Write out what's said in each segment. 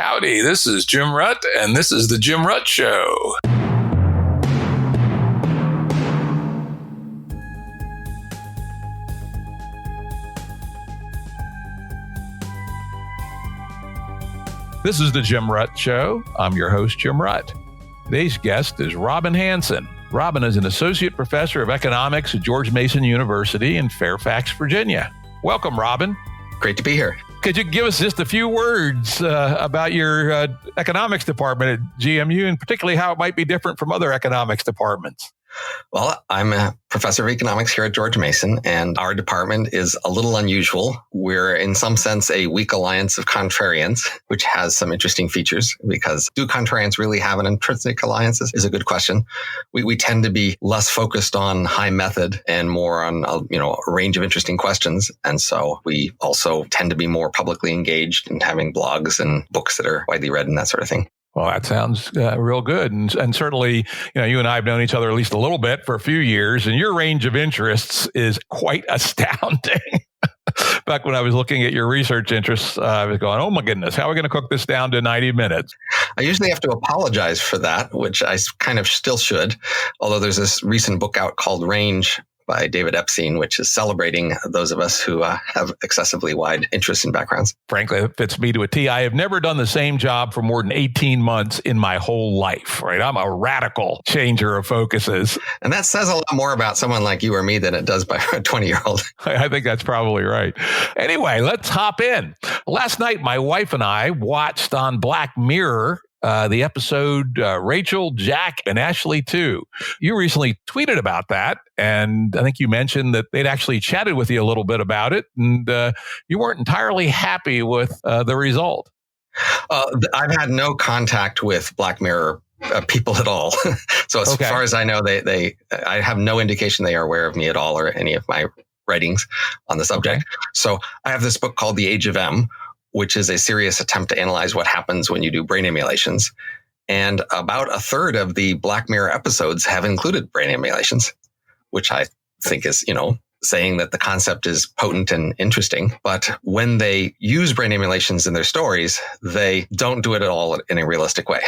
Howdy, this is Jim Rutt, and this is The Jim Rutt Show. This is The Jim Rutt Show. I'm your host, Jim Rutt. Today's guest is Robin Hanson. Robin is an associate professor of economics at George Mason University in Fairfax, Virginia. Welcome, Robin. Great to be here. Could you give us just a few words about your economics department at GMU, and particularly how it might be different from other economics departments? Well, I'm a professor of economics here at George Mason, and our department is a little unusual. We're in some sense a weak alliance of contrarians, which has some interesting features, because do contrarians really have an intrinsic alliance is a good question. We tend to be less focused on high method and more on a range of interesting questions. And so we also tend to be more publicly engaged and having blogs and books that are widely read and that sort of thing. Well, that sounds real good. And certainly, you and I have known each other at least a little bit for a few years, and your range of interests is quite astounding. Back when I was looking at your research interests, I was going, oh my goodness, how are we going to cook this down to 90 minutes? I usually have to apologize for that, which I kind of still should. Although there's this recent book out called Range by David Epstein, which is celebrating those of us who have excessively wide interests and backgrounds. Frankly, it fits me to a T. I have never done the same job for more than 18 months in my whole life, right? I'm a radical changer of focuses. And that says a lot more about someone like you or me than it does by a 20-year-old. I think that's probably right. Anyway, let's hop in. Last night, my wife and I watched on Black Mirror the episode Rachel, Jack, and Ashley 2. You recently tweeted about that, and I think you mentioned that they'd actually chatted with you a little bit about it, and you weren't entirely happy with the result. I've had no contact with Black Mirror people at all. So as far as I know, I have no indication they are aware of me at all or any of my writings on the subject. Okay. So I have this book called The Age of M, which is a serious attempt to analyze what happens when you do brain emulations. And about a third of the Black Mirror episodes have included brain emulations, which I think is, saying that the concept is potent and interesting. But when they use brain emulations in their stories, they don't do it at all in a realistic way.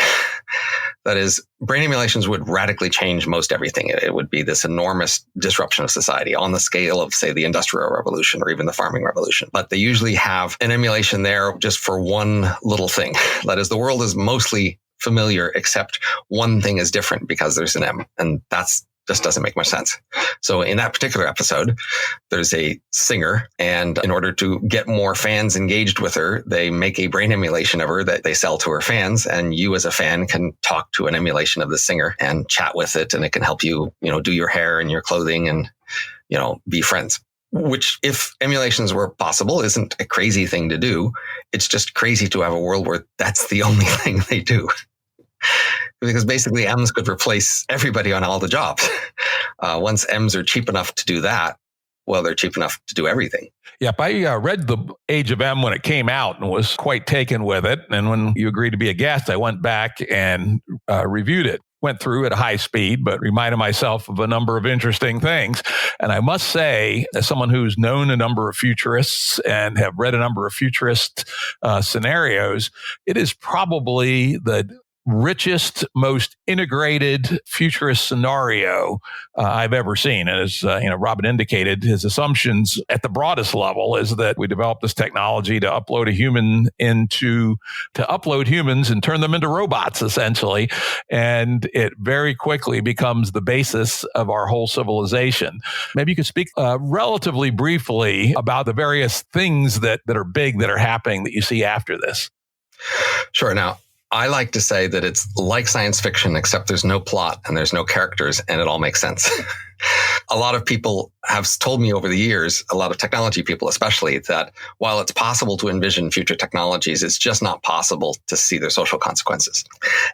That is, brain emulations would radically change most everything. It would be this enormous disruption of society on the scale of, say, the Industrial Revolution or even the Farming Revolution. But they usually have an emulation there just for one little thing. That is, the world is mostly familiar, except one thing is different because there's an M. And that's just doesn't make much sense. So in that particular episode, there's a singer, and in order to get more fans engaged with her, they make a brain emulation of her that they sell to her fans. And you as a fan can talk to an emulation of the singer and chat with it. And it can help you, do your hair and your clothing and, be friends. Which, if emulations were possible, isn't a crazy thing to do. It's just crazy to have a world where that's the only thing they do. Because basically M's could replace everybody on all the jobs. Once M's are cheap enough to do that, well, they're cheap enough to do everything. Yep. I read The Age of M when it came out and was quite taken with it. And when you agreed to be a guest, I went back and reviewed it. Went through at a high speed, but reminded myself of a number of interesting things. And I must say, as someone who's known a number of futurists and have read a number of futurist scenarios, it is probably the richest, most integrated futurist scenario I've ever seen. And as Robin indicated, his assumptions at the broadest level is that we developed this technology to upload humans and turn them into robots, essentially. And it very quickly becomes the basis of our whole civilization. Maybe you could speak relatively briefly about the various things that are big that are happening that you see after this. Sure. Now, I like to say that it's like science fiction, except there's no plot and there's no characters and it all makes sense. A lot of people have told me over the years, a lot of technology people especially, that while it's possible to envision future technologies, it's just not possible to see their social consequences.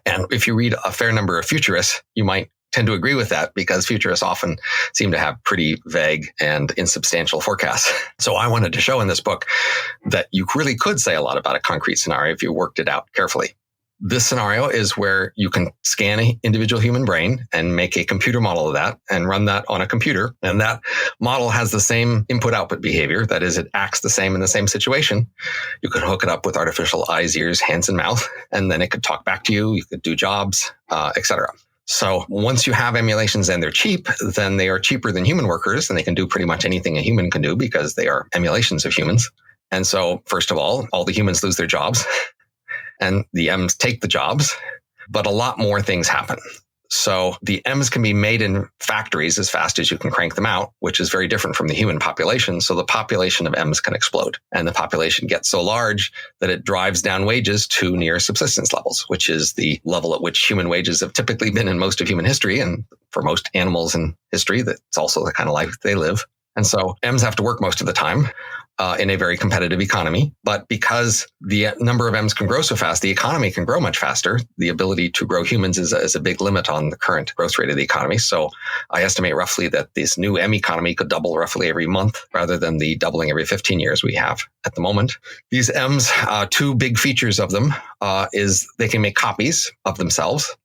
And if you read a fair number of futurists, you might tend to agree with that because futurists often seem to have pretty vague and insubstantial forecasts. So I wanted to show in this book that you really could say a lot about a concrete scenario if you worked it out carefully. This scenario is where you can scan an individual human brain and make a computer model of that and run that on a computer. And that model has the same input-output behavior. That is, it acts the same in the same situation. You could hook it up with artificial eyes, ears, hands, and mouth, and then it could talk back to you. You could do jobs, etc. So once you have emulations and they're cheap, then they are cheaper than human workers, and they can do pretty much anything a human can do because they are emulations of humans. And so, first of all the humans lose their jobs and the M's take the jobs, but a lot more things happen. So the M's can be made in factories as fast as you can crank them out, which is very different from the human population. So the population of M's can explode, and the population gets so large that it drives down wages to near subsistence levels, which is the level at which human wages have typically been in most of human history. And for most animals in history, that's also the kind of life they live. And so M's have to work most of the time in a very competitive economy. But because the number of M's can grow so fast, the economy can grow much faster. The ability to grow humans is a big limit on the current growth rate of the economy. So I estimate roughly that this new M economy could double roughly every month rather than the doubling every 15 years we have at the moment. These M's, two big features of them is they can make copies of themselves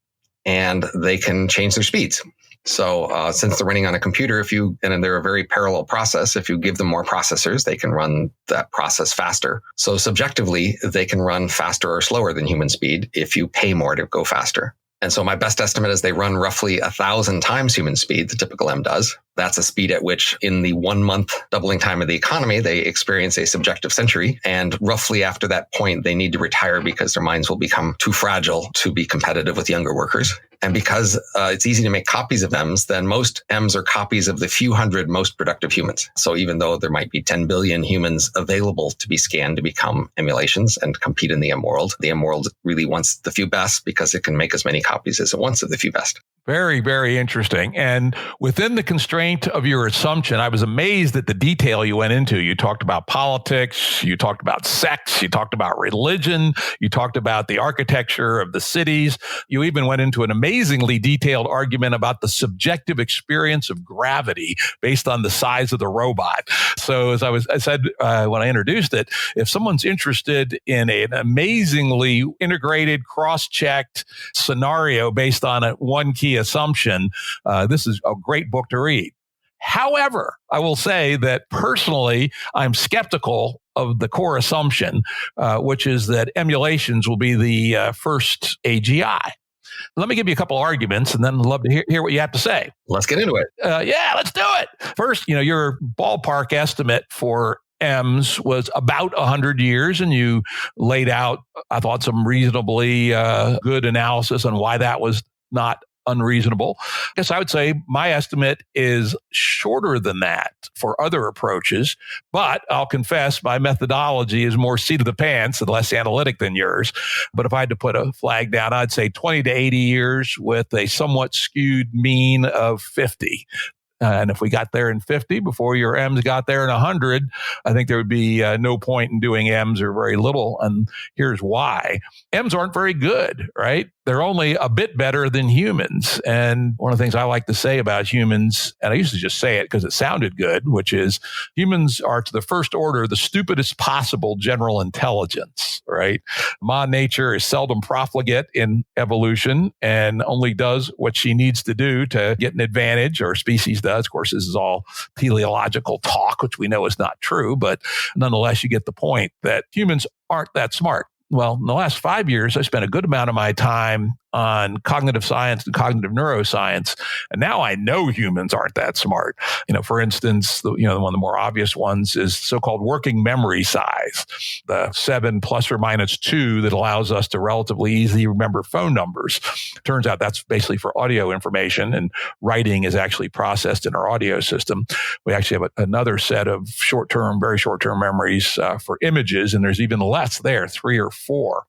and they can change their speeds. So since they're running on a computer, and they're a very parallel process, if you give them more processors, they can run that process faster. So subjectively, they can run faster or slower than human speed if you pay more to go faster. And so my best estimate is they run roughly 1,000 times human speed, the typical M does. That's a speed at which in the 1 month doubling time of the economy, they experience a subjective century. And roughly after that point, they need to retire because their minds will become too fragile to be competitive with younger workers. And because it's easy to make copies of M's, then most M's are copies of the few hundred most productive humans. So even though there might be 10 billion humans available to be scanned to become emulations and compete in the M world really wants the few best because it can make as many copies as it wants of the few best. Very, very interesting. And within the constraint of your assumption, I was amazed at the detail you went into. You talked about politics, you talked about sex, you talked about religion, you talked about the architecture of the cities. You even went into an amazingly detailed argument about the subjective experience of gravity based on the size of the robot. So as I said when I introduced it, if someone's interested in an amazingly integrated, cross-checked scenario based on one key assumption, this is a great book to read. However, I will say that personally, I'm skeptical of the core assumption, which is that emulations will be the first AGI. Let me give you a couple of arguments, and then I'd love to hear what you have to say. Let's get into it. Yeah, let's do it. First, your ballpark estimate for M's was about 100 years, and you laid out, I thought, some reasonably good analysis on why that was not unreasonable. I guess I would say my estimate is shorter than that for other approaches, but I'll confess my methodology is more seat of the pants and less analytic than yours. But if I had to put a flag down, I'd say 20 to 80 years with a somewhat skewed mean of 50. And if we got there in 50 before your M's got there in 100, I think there would be no point in doing M's or very little. And here's why. M's aren't very good, right? They're only a bit better than humans. And one of the things I like to say about humans, and I used to just say it because it sounded good, which is humans are to the first order the stupidest possible general intelligence, right? Ma Nature is seldom profligate in evolution and only does what she needs to do to get an advantage, or species does. Of course, this is all teleological talk, which we know is not true, but nonetheless, you get the point that humans aren't that smart. Well, in the last 5 years, I spent a good amount of my time on cognitive science and cognitive neuroscience, and now I know humans aren't that smart. For instance, one of the more obvious ones is so-called working memory size, the 7 plus or minus 2 that allows us to relatively easily remember phone numbers. Turns out that's basically for audio information, and writing is actually processed in our audio system. We actually have another set of very short-term memories for images, and there's even less there, 3 or 4.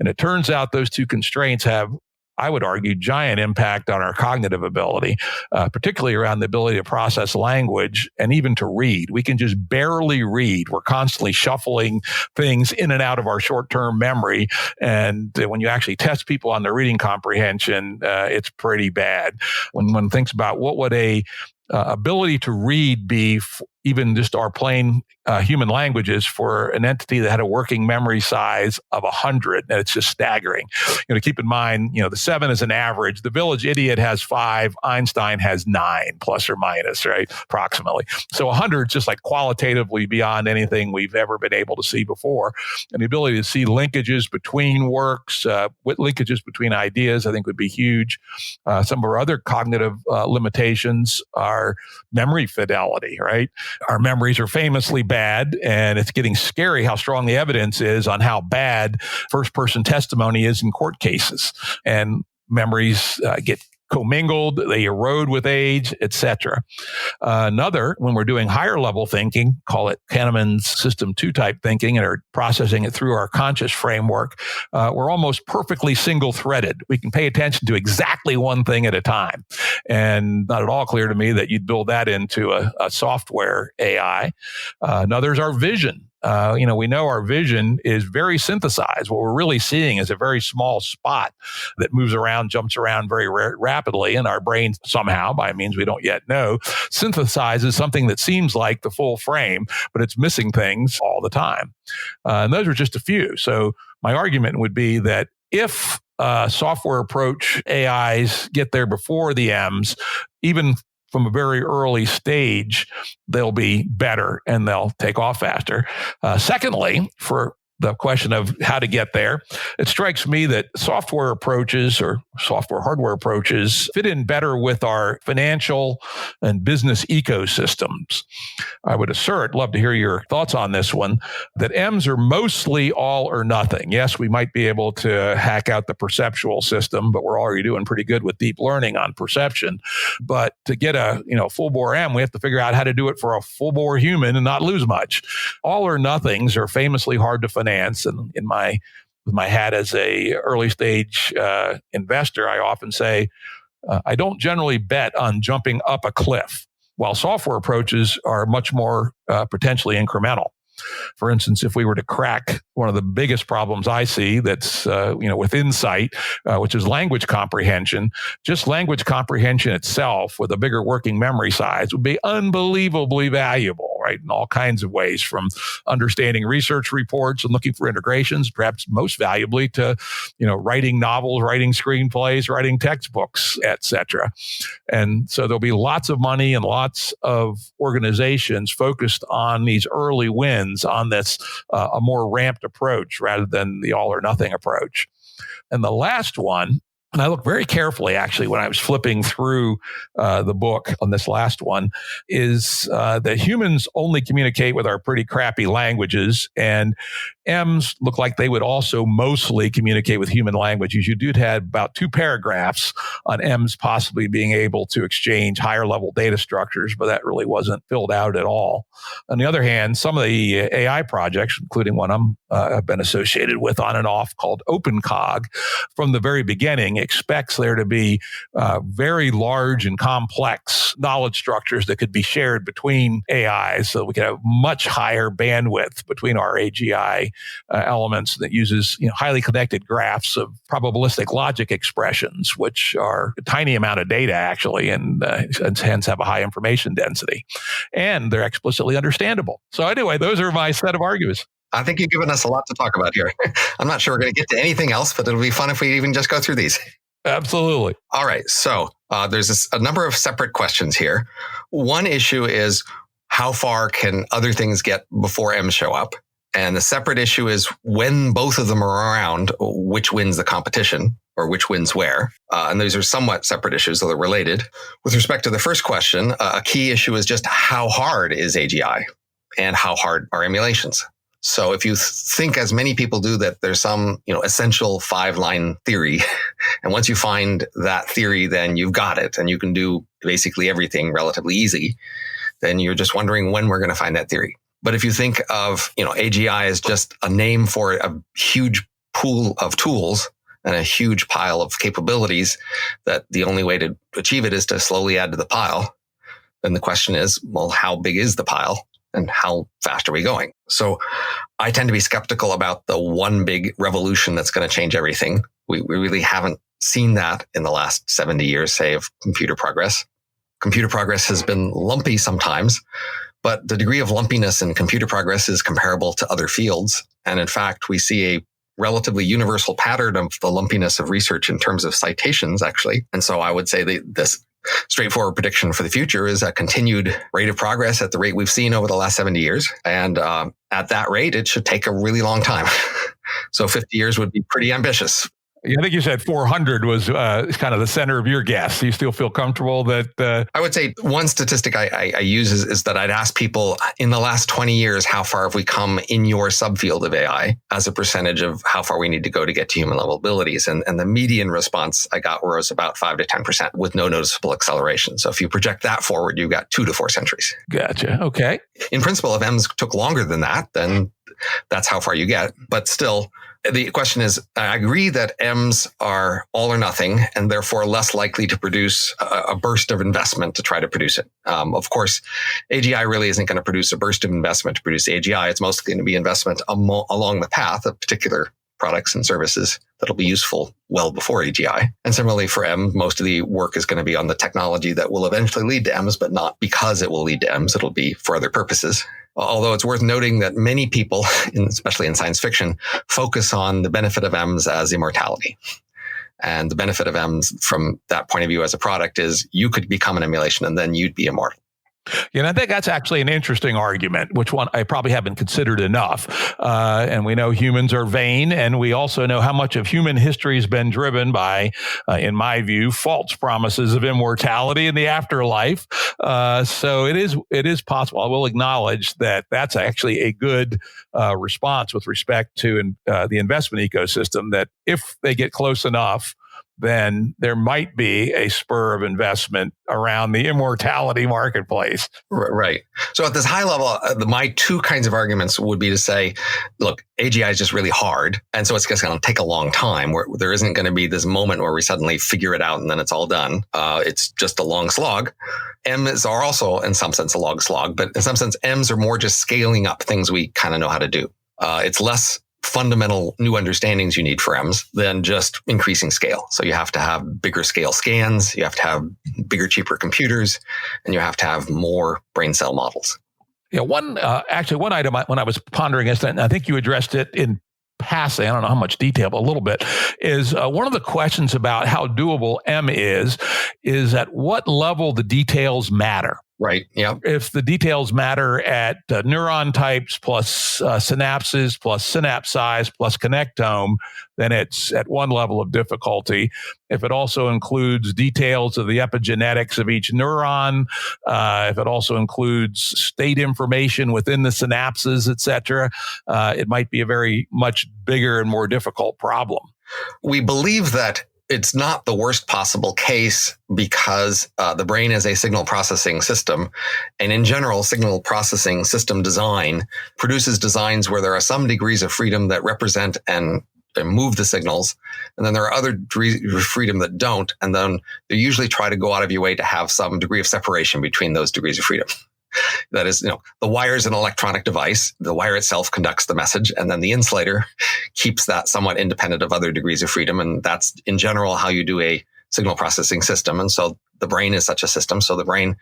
And it turns out those two constraints have, I would argue, giant impact on our cognitive ability, particularly around the ability to process language and even to read. We can just barely read. We're constantly shuffling things in and out of our short-term memory. And when you actually test people on their reading comprehension, it's pretty bad. When one thinks about what would a ability to read be even just our plain human languages for an entity that had a working memory size of 100. And it's just staggering. Keep in mind, the 7 is an average. The village idiot has 5. Einstein has 9, plus or minus, right? Approximately. So 100 is just like qualitatively beyond anything we've ever been able to see before. And the ability to see linkages between works, linkages between ideas, I think would be huge. Some of our other cognitive limitations are memory fidelity, right? Our memories are famously bad, and it's getting scary how strong the evidence is on how bad first-person testimony is in court cases. And memories get commingled, they erode with age, etc. Another, when we're doing higher level thinking, call it Kahneman's System 2 type thinking, and are processing it through our conscious framework, we're almost perfectly single-threaded. We can pay attention to exactly one thing at a time. And not at all clear to me that you'd build that into a software AI. Another is our vision. We know our vision is very synthesized. What we're really seeing is a very small spot that moves around, jumps around very rapidly, and our brain somehow, by means we don't yet know, synthesizes something that seems like the full frame, but it's missing things all the time. And those are just a few. So my argument would be that if software approach AIs get there before the M's, even from a very early stage, they'll be better and they'll take off faster. Secondly, for the question of how to get there, it strikes me that software approaches or software hardware approaches fit in better with our financial and business ecosystems. I would assert, love to hear your thoughts on this one, that M's are mostly all or nothing. Yes, we might be able to hack out the perceptual system, but we're already doing pretty good with deep learning on perception. But to get a full-bore M, we have to figure out how to do it for a full-bore human and not lose much. All or nothings are famously hard to finance. And with my hat as a early stage investor, I often say, I don't generally bet on jumping up a cliff, while software approaches are much more potentially incremental. For instance, if we were to crack one of the biggest problems I see that's, with insight, which is language comprehension, just language comprehension itself with a bigger working memory size would be unbelievably valuable, right? In all kinds of ways, from understanding research reports and looking for integrations, perhaps most valuably to, writing novels, writing screenplays, writing textbooks, etc. And so there'll be lots of money and lots of organizations focused on these early wins on this, a more ramped approach rather than the all or nothing approach. And the last one, and I looked very carefully, actually, when I was flipping through the book on this last one, is that humans only communicate with our pretty crappy languages, and M's look like they would also mostly communicate with human languages. You do have about 2 paragraphs on M's possibly being able to exchange higher level data structures, but that really wasn't filled out at all. On the other hand, some of the AI projects, including one I've been associated with on and off called OpenCog, from the very beginning expects there to be very large and complex knowledge structures that could be shared between AIs, so we could have much higher bandwidth between our AGI elements that uses highly connected graphs of probabilistic logic expressions, which are a tiny amount of data actually, and hence have a high information density, and they're explicitly understandable. So anyway, those are my set of arguments. I think you've given us a lot to talk about here. I'm not sure we're going to get to anything else, but it'll be fun if we even just go through these. Absolutely. All right. So there's a number of separate questions here. One issue is, how far can other things get before M's show up? And the separate issue is, when both of them are around, which wins the competition, or which wins where? And those are somewhat separate issues, though they're related. With respect to the first question, a key issue is just how hard is AGI and how hard are emulations? So if you think, as many people do, that there's some, essential 5-line theory, and once you find that theory, then you've got it and you can do basically everything relatively easy, then you're just wondering when we're going to find that theory. But if you think of, AGI as just a name for a huge pool of tools and a huge pile of capabilities, that the only way to achieve it is to slowly add to the pile, then the question is, well, how big is the pile and how fast are we going? So I tend to be skeptical about the one big revolution that's going to change everything. We really haven't seen that in the last 70 years, say, of computer progress. Computer progress has been lumpy sometimes, But the degree of lumpiness in computer progress is comparable to other fields. And in fact, we see a relatively universal pattern of the lumpiness of research in terms of citations, actually. And so I would say that this straightforward prediction for the future is a continued rate of progress at the rate we've seen over the last 70 years. And at that rate, it should take a really long time. So 50 years would be pretty ambitious. I think you said 400 was kind of the center of your guess. Do you still feel comfortable that? I would say one statistic I use is that I'd ask people in the last 20 years, how far have we come in your subfield of AI as a percentage of how far we need to go to get to human level abilities? And the median response I got was about 5 to 10% with no noticeable acceleration. So if you project that forward, you've got 2 to 4 centuries. Gotcha. Okay. In principle, if EMS took longer than that, then that's how far you get. But still, the question is, I agree that EMS are all or nothing and therefore less likely to produce a burst of investment to try to produce it. Of course, AGI really isn't going to produce a burst of investment to produce AGI. It's mostly going to be investment along the path of particular products and services that'll be useful well before AGI. And similarly for M, most of the work is going to be on the technology that will eventually lead to EMS, but not because it will lead to EMS. It'll be for other purposes. Although it's worth noting that many people, especially in science fiction, focus on the benefit of EMS as immortality. And the benefit of EMS from that point of view as a product is you could become an emulation and then you'd be immortal. I think that's actually an interesting argument, which one I probably haven't considered enough. And we know humans are vain, and we also know how much of human history has been driven by, in my view, false promises of immortality in the afterlife. So it is possible. I will acknowledge that that's actually a good response with respect to the investment ecosystem, that if they get close enough, then there might be a spur of investment around the immortality marketplace. Right. So at this high level, my 2 kinds of arguments would be to say, look, AGI is just really hard. And so it's just going to take a long time where there isn't going to be this moment where we suddenly figure it out and then it's all done. It's just a long slog. M's are also in some sense a long slog, but in some sense, M's are more just scaling up things we kind of know how to do. It's less fundamental new understandings you need for EMS than just increasing scale. So you have to have bigger scale scans, you have to have bigger, cheaper computers, and you have to have more brain cell models. Yeah, one item when I was pondering this, and I think you addressed it in passing, I don't know how much detail, but a little bit, is one of the questions about how doable M is at what level the details matter. Right. Yeah. If the details matter at neuron types plus synapses plus synapse size plus connectome, then it's at one level of difficulty. If it also includes details of the epigenetics of each neuron, if it also includes state information within the synapses, et cetera, it might be a very much bigger and more difficult problem. We believe that it's not the worst possible case because the brain is a signal processing system. And in general, signal processing system design produces designs where there are some degrees of freedom that represent and move the signals. And then there are other degrees of freedom that don't. And then they usually try to go out of your way to have some degree of separation between those degrees of freedom. That is, the wire is an electronic device. The wire itself conducts the message, and then the insulator keeps that somewhat independent of other degrees of freedom. And that's, in general, how you do a signal processing system. And so the brain is such a system. So the brain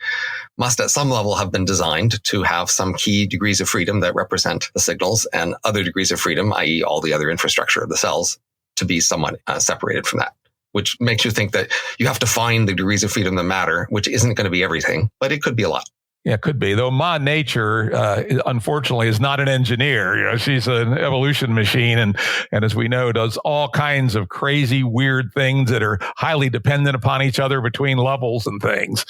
must, at some level, have been designed to have some key degrees of freedom that represent the signals and other degrees of freedom, i.e. all the other infrastructure of the cells, to be somewhat separated from that. Which makes you think that you have to find the degrees of freedom that matter, which isn't going to be everything, but it could be a lot. Yeah, it could be. Though Ma Nature, unfortunately, is not an engineer. She's an evolution machine, and as we know, does all kinds of crazy, weird things that are highly dependent upon each other between levels and things.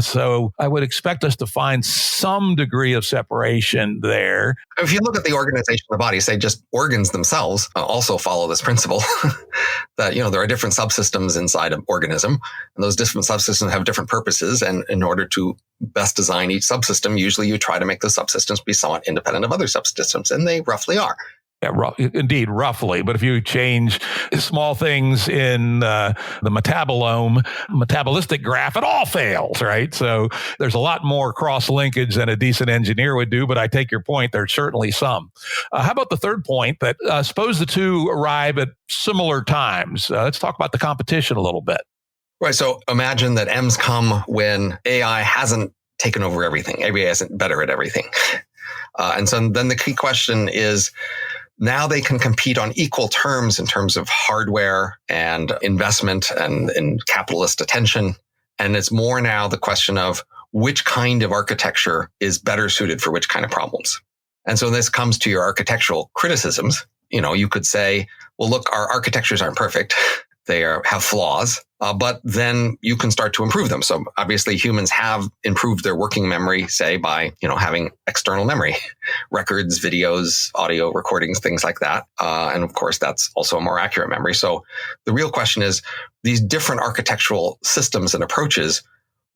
So I would expect us to find some degree of separation there. If you look at the organization of the body, say just organs themselves also follow this principle that, there are different subsystems inside an organism, and those different subsystems have different purposes. And in order to best design each subsystem, usually you try to make the subsystems be somewhat independent of other subsystems, and they roughly are. Yeah, indeed, roughly. But if you change small things in the metabolistic graph, it all fails, right? So there's a lot more cross-linkage than a decent engineer would do, but I take your point. There's certainly some. How about the third point that suppose the two arrive at similar times? Let's talk about the competition a little bit. Right. So imagine that M's come when AI hasn't taken over everything. ABA isn't better at everything. And so then the key question is, now they can compete on equal terms in terms of hardware and investment and capitalist attention. And it's more now the question of which kind of architecture is better suited for which kind of problems. And so this comes to your architectural criticisms. You could say, well, look, our architectures aren't perfect. They have flaws, but then you can start to improve them. So obviously humans have improved their working memory, say by, having external memory, records, videos, audio recordings, things like that. And of course, that's also a more accurate memory. So the real question is these different architectural systems and approaches,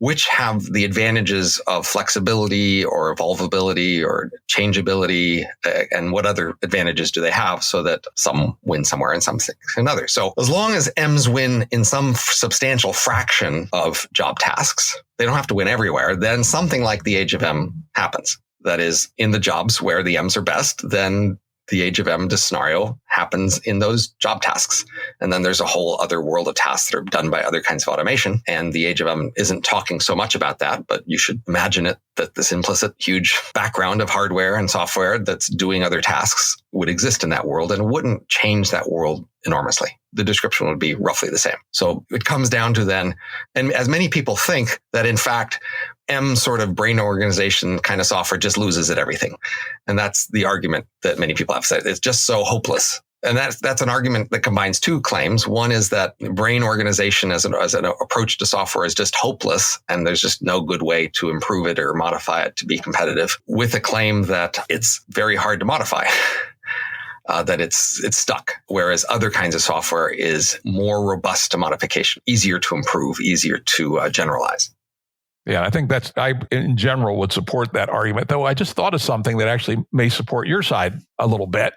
which have the advantages of flexibility or evolvability or changeability, and what other advantages do they have so that some win somewhere and some another. So as long as M's win in some substantial fraction of job tasks, they don't have to win everywhere, then something like the age of M happens. That is, in the jobs where the M's are best, then the age of M scenario happens in those job tasks. And then there's a whole other world of tasks that are done by other kinds of automation. And the age of M isn't talking so much about that, but you should imagine it that this implicit huge background of hardware and software that's doing other tasks would exist in that world and wouldn't change that world enormously. The description would be roughly the same. So it comes down to then, and as many people think that in fact, M sort of brain organization kind of software just loses at everything. And that's the argument that many people have said. It's just so hopeless. And that's an argument that combines two claims. One is that brain organization as an approach to software is just hopeless, and there's just no good way to improve it or modify it to be competitive, with a claim that it's very hard to modify. That it's stuck, whereas other kinds of software is more robust to modification, easier to improve, easier to generalize. Yeah, I think I in general would support that argument, though I just thought of something that actually may support your side a little bit,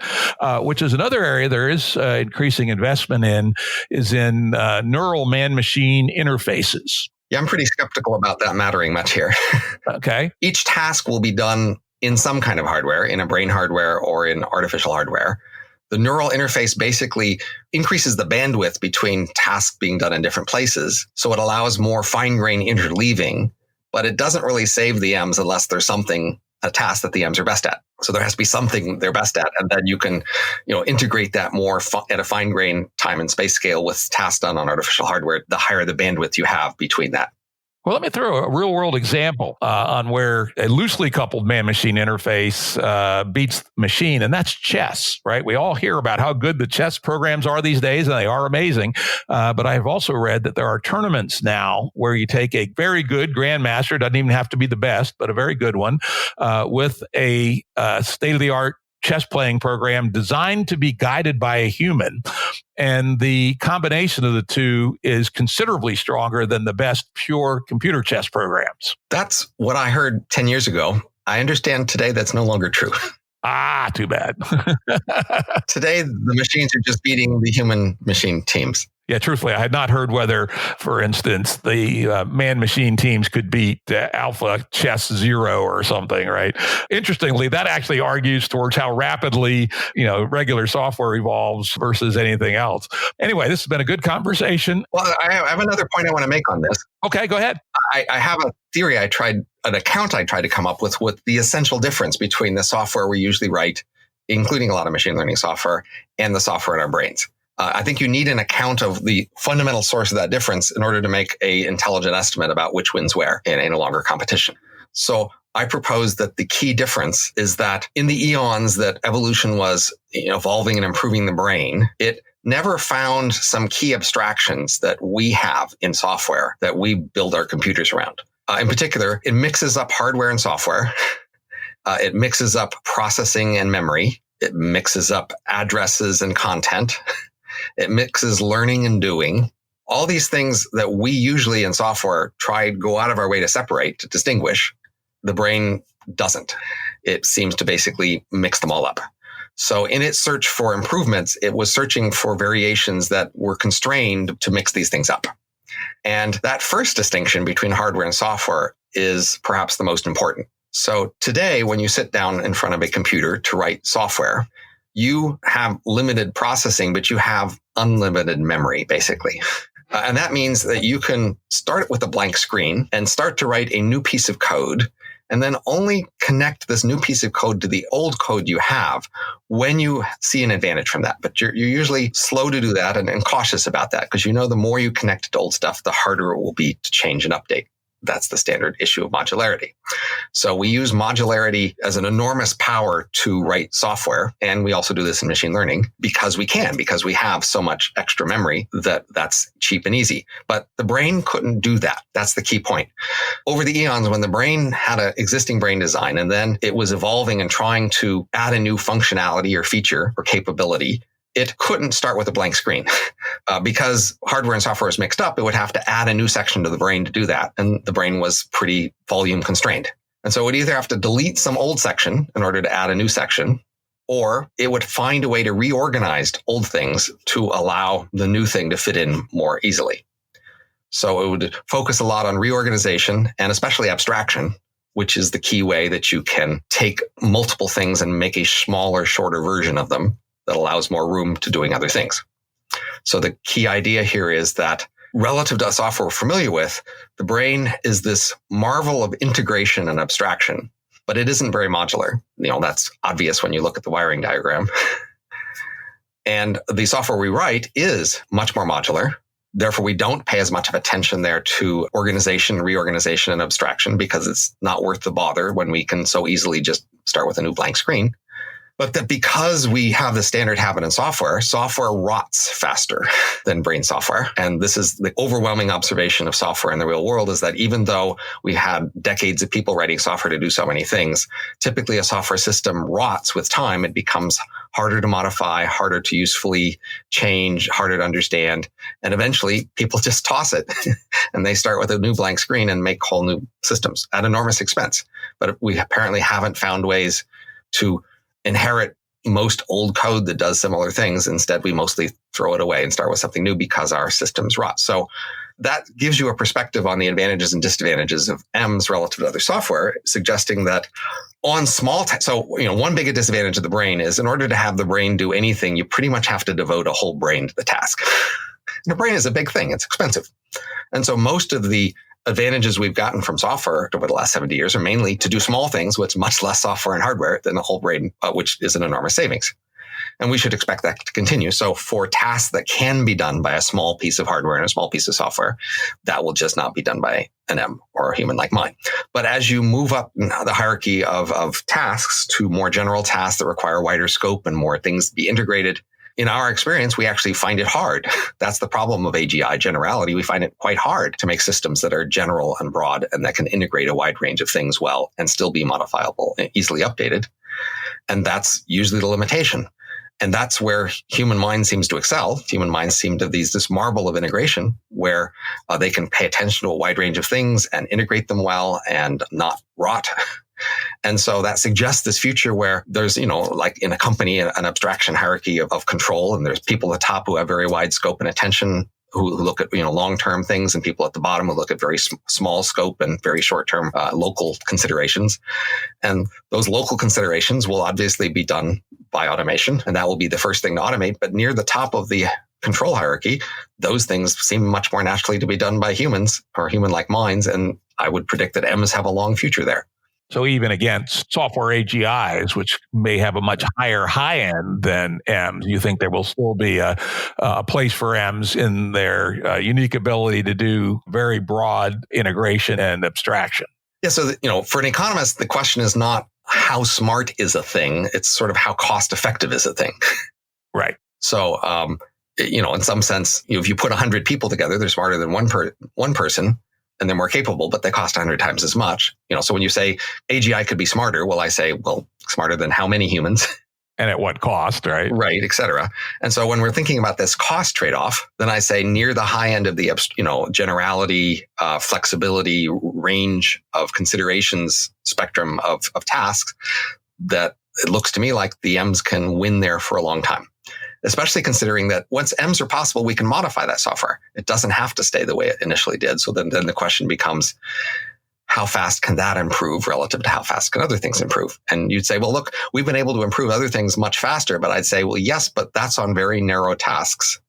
which is another area there is increasing investment is in neural man-machine interfaces. Yeah, I'm pretty skeptical about that mattering much here. Okay. Each task will be done in some kind of hardware, in a brain hardware or in artificial hardware. The neural interface basically increases the bandwidth between tasks being done in different places. So it allows more fine-grained interleaving, but it doesn't really save the M's unless there's a task that the M's are best at. So there has to be something they're best at. And then you can, integrate that more at a fine-grained time and space scale with tasks done on artificial hardware, the higher the bandwidth you have between that. Well, let me throw a real-world example on where a loosely coupled man-machine interface beats machine, and that's chess, right? We all hear about how good the chess programs are these days, and they are amazing. But I've also read that there are tournaments now where you take a very good grandmaster, doesn't even have to be the best, but a very good one, with a state-of-the-art chess playing program designed to be guided by a human. And the combination of the two is considerably stronger than the best pure computer chess programs. That's what I heard 10 years ago. I understand today that's no longer true. Ah, too bad. Today, the machines are just beating the human machine teams. Yeah, truthfully, I had not heard whether, for instance, the man-machine teams could beat Alpha Chess Zero or something, right? Interestingly, that actually argues towards how rapidly, regular software evolves versus anything else. Anyway, this has been a good conversation. Well, I have another point I want to make on this. Okay, go ahead. I have a theory I tried to come up with the essential difference between the software we usually write, including a lot of machine learning software, and the software in our brains. I think you need an account of the fundamental source of that difference in order to make an intelligent estimate about which wins where in a longer competition. So I propose that the key difference is that in the eons that evolution was evolving and improving the brain, it never found some key abstractions that we have in software that we build our computers around. In particular, it mixes up hardware and software. It mixes up processing and memory. It mixes up addresses and content. It mixes learning and doing. All these things that we usually in software go out of our way to separate, to distinguish. The brain doesn't. It seems to basically mix them all up. So in its search for improvements, it was searching for variations that were constrained to mix these things up. And that first distinction between hardware and software is perhaps the most important. So today, when you sit down in front of a computer to write software, you have limited processing, but you have unlimited memory, basically. And that means that you can start with a blank screen and start to write a new piece of code, and then only connect this new piece of code to the old code you have when you see an advantage from that. But you're usually slow to do that and cautious about that, because you know the more you connect to old stuff, the harder it will be to change and update. That's the standard issue of modularity. So we use modularity as an enormous power to write software. And we also do this in machine learning because we have so much extra memory that's cheap and easy. But the brain couldn't do that. That's the key point. Over the eons, when the brain had an existing brain design, and then it was evolving and trying to add a new functionality or feature or capability, it couldn't start with a blank screen because hardware and software was mixed up. It would have to add a new section to the brain to do that. And the brain was pretty volume constrained. And so it would either have to delete some old section in order to add a new section, or it would find a way to reorganize old things to allow the new thing to fit in more easily. So it would focus a lot on reorganization and especially abstraction, which is the key way that you can take multiple things and make a smaller, shorter version of them that allows more room to doing other things. So the key idea here is that relative to software we're familiar with, the brain is this marvel of integration and abstraction, but it isn't very modular. That's obvious when you look at the wiring diagram. And the software we write is much more modular. Therefore, we don't pay as much of attention there to organization, reorganization, and abstraction, because it's not worth the bother when we can so easily just start with a new blank screen. But that because we have the standard habit in software rots faster than brain software. And this is the overwhelming observation of software in the real world, is that even though we had decades of people writing software to do so many things, typically a software system rots with time. It becomes harder to modify, harder to usefully change, harder to understand. And eventually people just toss it and they start with a new blank screen and make whole new systems at enormous expense. But we apparently haven't found ways to inherit most old code that does similar things. Instead, we mostly throw it away and start with something new because our systems rot. So that gives you a perspective on the advantages and disadvantages of EMS relative to other software, suggesting that on small, one big disadvantage of the brain is, in order to have the brain do anything, you pretty much have to devote a whole brain to the task. And the brain is a big thing. It's expensive. And so most of the advantages we've gotten from software over the last 70 years are mainly to do small things with much less software and hardware than the whole brain, which is an enormous savings. And we should expect that to continue. So for tasks that can be done by a small piece of hardware and a small piece of software, that will just not be done by an M or a human like mine. But as you move up the hierarchy of tasks to more general tasks that require wider scope and more things to be integrated, in our experience, we actually find it hard. That's the problem of AGI generality. We find it quite hard to make systems that are general and broad and that can integrate a wide range of things well and still be modifiable and easily updated. And that's usually the limitation. And that's where human mind seems to excel. Human minds seem to have this marvel of integration where they can pay attention to a wide range of things and integrate them well and not rot. And so that suggests this future where there's, like in a company, an abstraction hierarchy of control, and there's people at the top who have very wide scope and attention, who look at, long-term things, and people at the bottom who look at very small scope and very short-term local considerations. And those local considerations will obviously be done by automation, and that will be the first thing to automate. But near the top of the control hierarchy, those things seem much more naturally to be done by humans or human-like minds. And I would predict that M's have a long future there. So even against software AGIs, which may have a much higher high end than M's, you think there will still be a place for M's in their unique ability to do very broad integration and abstraction? Yeah. So, for an economist, the question is not how smart is a thing. It's sort of how cost effective is a thing. Right. So, in some sense, if you put 100 people together, they're smarter than one person. And they're more capable, but they cost 100 times as much. So when you say AGI could be smarter, well, I say, well, smarter than how many humans? And at what cost, right? Right, et cetera. And so when we're thinking about this cost trade-off, then I say near the high end of the, generality, flexibility, range of considerations spectrum of tasks, that it looks to me like the M's can win there for a long time. Especially considering that once M's are possible, we can modify that software. It doesn't have to stay the way it initially did. So then the question becomes, how fast can that improve relative to how fast can other things improve? And you'd say, well, look, we've been able to improve other things much faster. But I'd say, well, yes, but that's on very narrow tasks,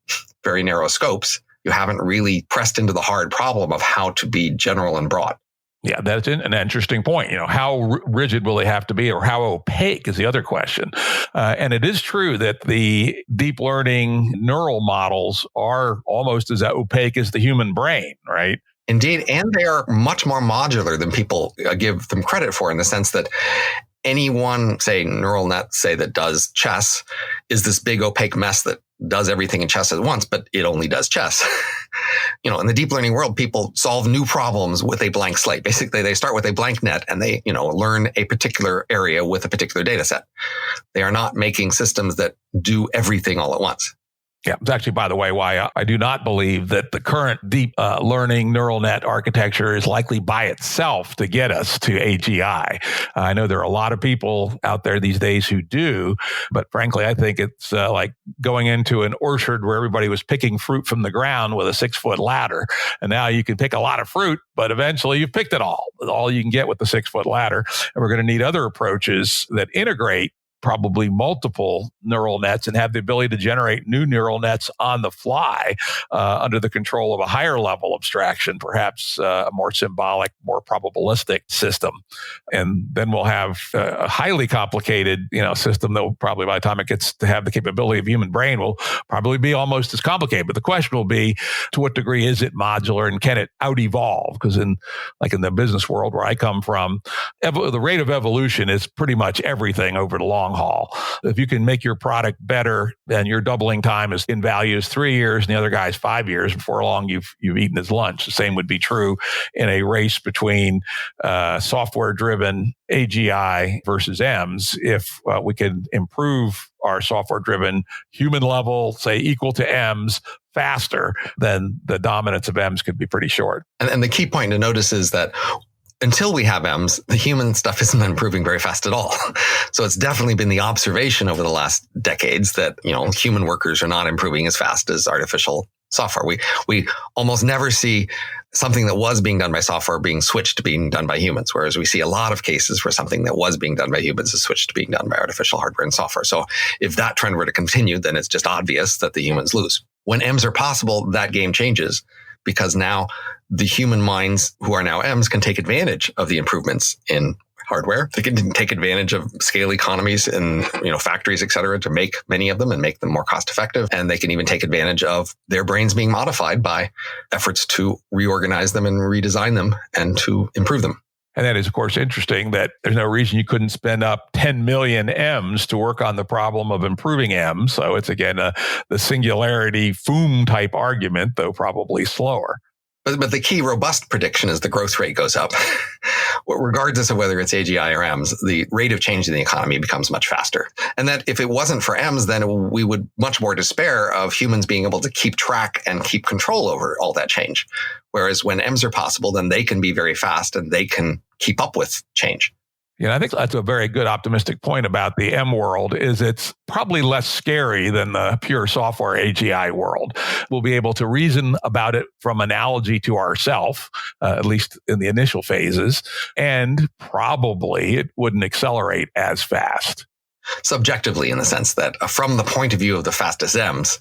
very narrow scopes. you haven't really pressed into the hard problem of how to be general and broad. Yeah, that's an interesting point. How rigid will they have to be, or how opaque is the other question. And it is true that the deep learning neural models are almost as opaque as the human brain, right? Indeed. And they are much more modular than people give them credit for, in the sense that any one, say, neural net, say, that does chess is this big opaque mess that does everything in chess at once, but it only does chess. In the deep learning world, people solve new problems with a blank slate. Basically, they start with a blank net and they, learn a particular area with a particular data set. They are not making systems that do everything all at once. Yeah, it's actually, by the way, why I do not believe that the current deep learning neural net architecture is likely by itself to get us to AGI. I know there are a lot of people out there these days who do, but frankly, I think it's like going into an orchard where everybody was picking fruit from the ground with a 6-foot ladder. And now you can pick a lot of fruit, but eventually you've picked it all you can get with the 6-foot ladder. And we're going to need other approaches that integrate probably multiple neural nets and have the ability to generate new neural nets on the fly under the control of a higher level abstraction, perhaps a more symbolic, more probabilistic system. And then we'll have a highly complicated, system that will probably, by the time it gets to have the capability of human brain, will probably be almost as complicated. But the question will be, to what degree is it modular and can it out-evolve? Because in the business world where I come from, the rate of evolution is pretty much everything over the long haul. If you can make your product better, then your doubling time is in value is 3 years, and the other guy's 5 years. Before long, you've eaten his lunch. The same would be true in a race between software-driven AGI versus EMS. If we can improve our software-driven human level, say equal to EMS, faster, then the dominance of EMS could be pretty short. And the key point to notice is that until we have EMS, the human stuff isn't improving very fast at all. So it's definitely been the observation over the last decades that, human workers are not improving as fast as artificial software. We almost never see something that was being done by software being switched to being done by humans, whereas we see a lot of cases where something that was being done by humans is switched to being done by artificial hardware and software. So if that trend were to continue, then it's just obvious that the humans lose. When EMS are possible, that game changes, because now the human minds who are now EMS can take advantage of the improvements in hardware. They can take advantage of scale economies in factories, et cetera, to make many of them and make them more cost effective. And they can even take advantage of their brains being modified by efforts to reorganize them and redesign them and to improve them. And that is, of course, interesting that there's no reason you couldn't spend up 10 million EMS to work on the problem of improving EMS. So it's, again, the singularity FOOM type argument, though probably slower. But the key robust prediction is the growth rate goes up. Regardless of whether it's AGI or EMS, the rate of change in the economy becomes much faster. And that if it wasn't for EMS, then we would much more despair of humans being able to keep track and keep control over all that change. Whereas when EMS are possible, then they can be very fast and they can keep up with change. I think that's a very good optimistic point about the M world, is it's probably less scary than the pure software AGI world. We'll be able to reason about it from analogy to ourselves, at least in the initial phases, and probably it wouldn't accelerate as fast. Subjectively, in the sense that from the point of view of the fastest EMS,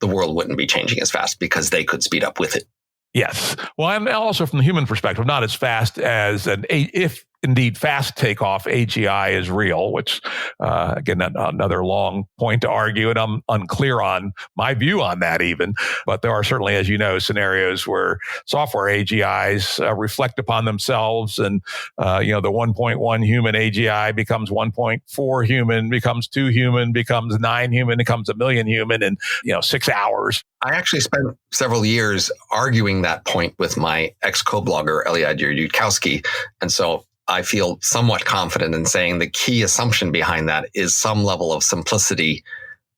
the world wouldn't be changing as fast because they could speed up with it. Yes. Well, and also from the human perspective, not as fast as if indeed fast takeoff AGI is real, which, again, another long point to argue, and I'm unclear on my view on that even. But there are certainly, as you know, scenarios where software AGIs reflect upon themselves, and, the 1.1 human AGI becomes 1.4 human, becomes 2 human, becomes 9 human, becomes 1 million human in, 6 hours. I actually spent several years arguing that point with my ex-co-blogger, Eliad Yudkowsky. And so I feel somewhat confident in saying the key assumption behind that is some level of simplicity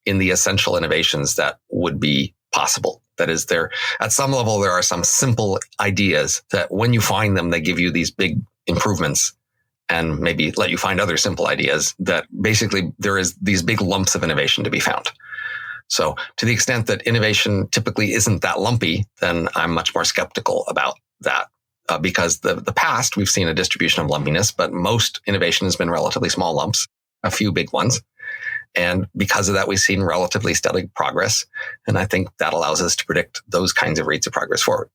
in the essential innovations that would be possible. That is, at some level, there are some simple ideas that when you find them, they give you these big improvements and maybe let you find other simple ideas that basically there is these big lumps of innovation to be found. So to the extent that innovation typically isn't that lumpy, then I'm much more skeptical about that. Because the past, we've seen a distribution of lumpiness, but most innovation has been relatively small lumps, a few big ones. And because of that, we've seen relatively steady progress. And I think that allows us to predict those kinds of rates of progress forward.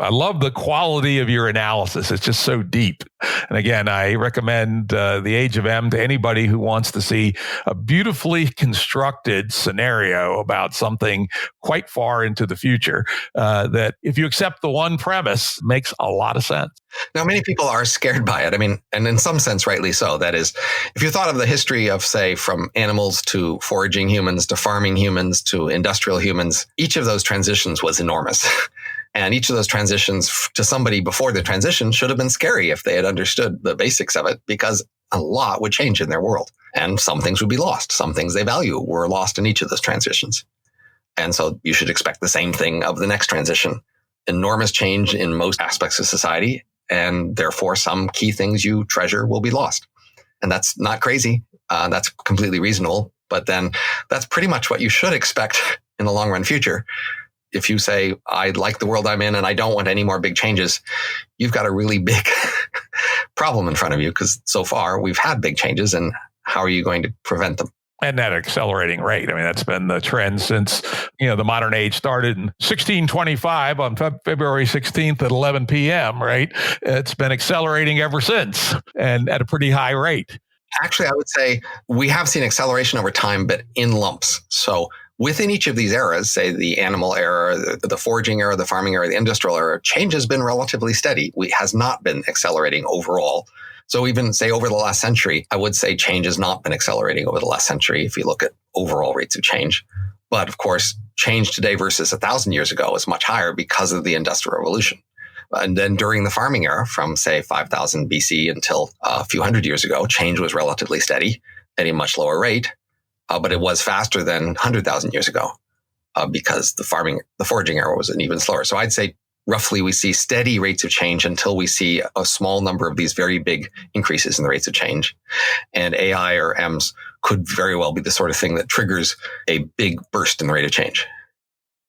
I love the quality of your analysis. It's just so deep. And again, I recommend The Age of M to anybody who wants to see a beautifully constructed scenario about something quite far into the future that, if you accept the one premise, makes a lot of sense. Now, many people are scared by it. I mean, and in some sense, rightly so. That is, if you thought of the history of, say, from animals to foraging humans to farming humans to industrial humans, each of those transitions was enormous. And each of those transitions to somebody before the transition should have been scary if they had understood the basics of it, because a lot would change in their world. And some things would be lost. Some things they value were lost in each of those transitions. And so you should expect the same thing of the next transition. Enormous change in most aspects of society. And therefore, some key things you treasure will be lost. And that's not crazy. That's completely reasonable. But then that's pretty much what you should expect in the long run future. If you say, I like the world I'm in and I don't want any more big changes, you've got a really big problem in front of you, because so far we've had big changes, and how are you going to prevent them? And that accelerating rate. I mean, that's been the trend since, the modern age started in 1625 on February 16th at 11 p.m., right? It's been accelerating ever since, and at a pretty high rate. Actually, I would say we have seen acceleration over time, but in lumps. So within each of these eras, say the animal era, the foraging era, the farming era, the industrial era, change has been relatively steady. It has not been accelerating overall. So even say over the last century, I would say change has not been accelerating over the last century if you look at overall rates of change. But of course, change today versus 1,000 years ago is much higher because of the Industrial Revolution. And then during the farming era, from say 5,000 BC until a few hundred years ago, change was relatively steady at a much lower rate. But it was faster than 100,000 years ago because the foraging era was even slower. So I'd say roughly we see steady rates of change until we see a small number of these very big increases in the rates of change. And AI or M's could very well be the sort of thing that triggers a big burst in the rate of change.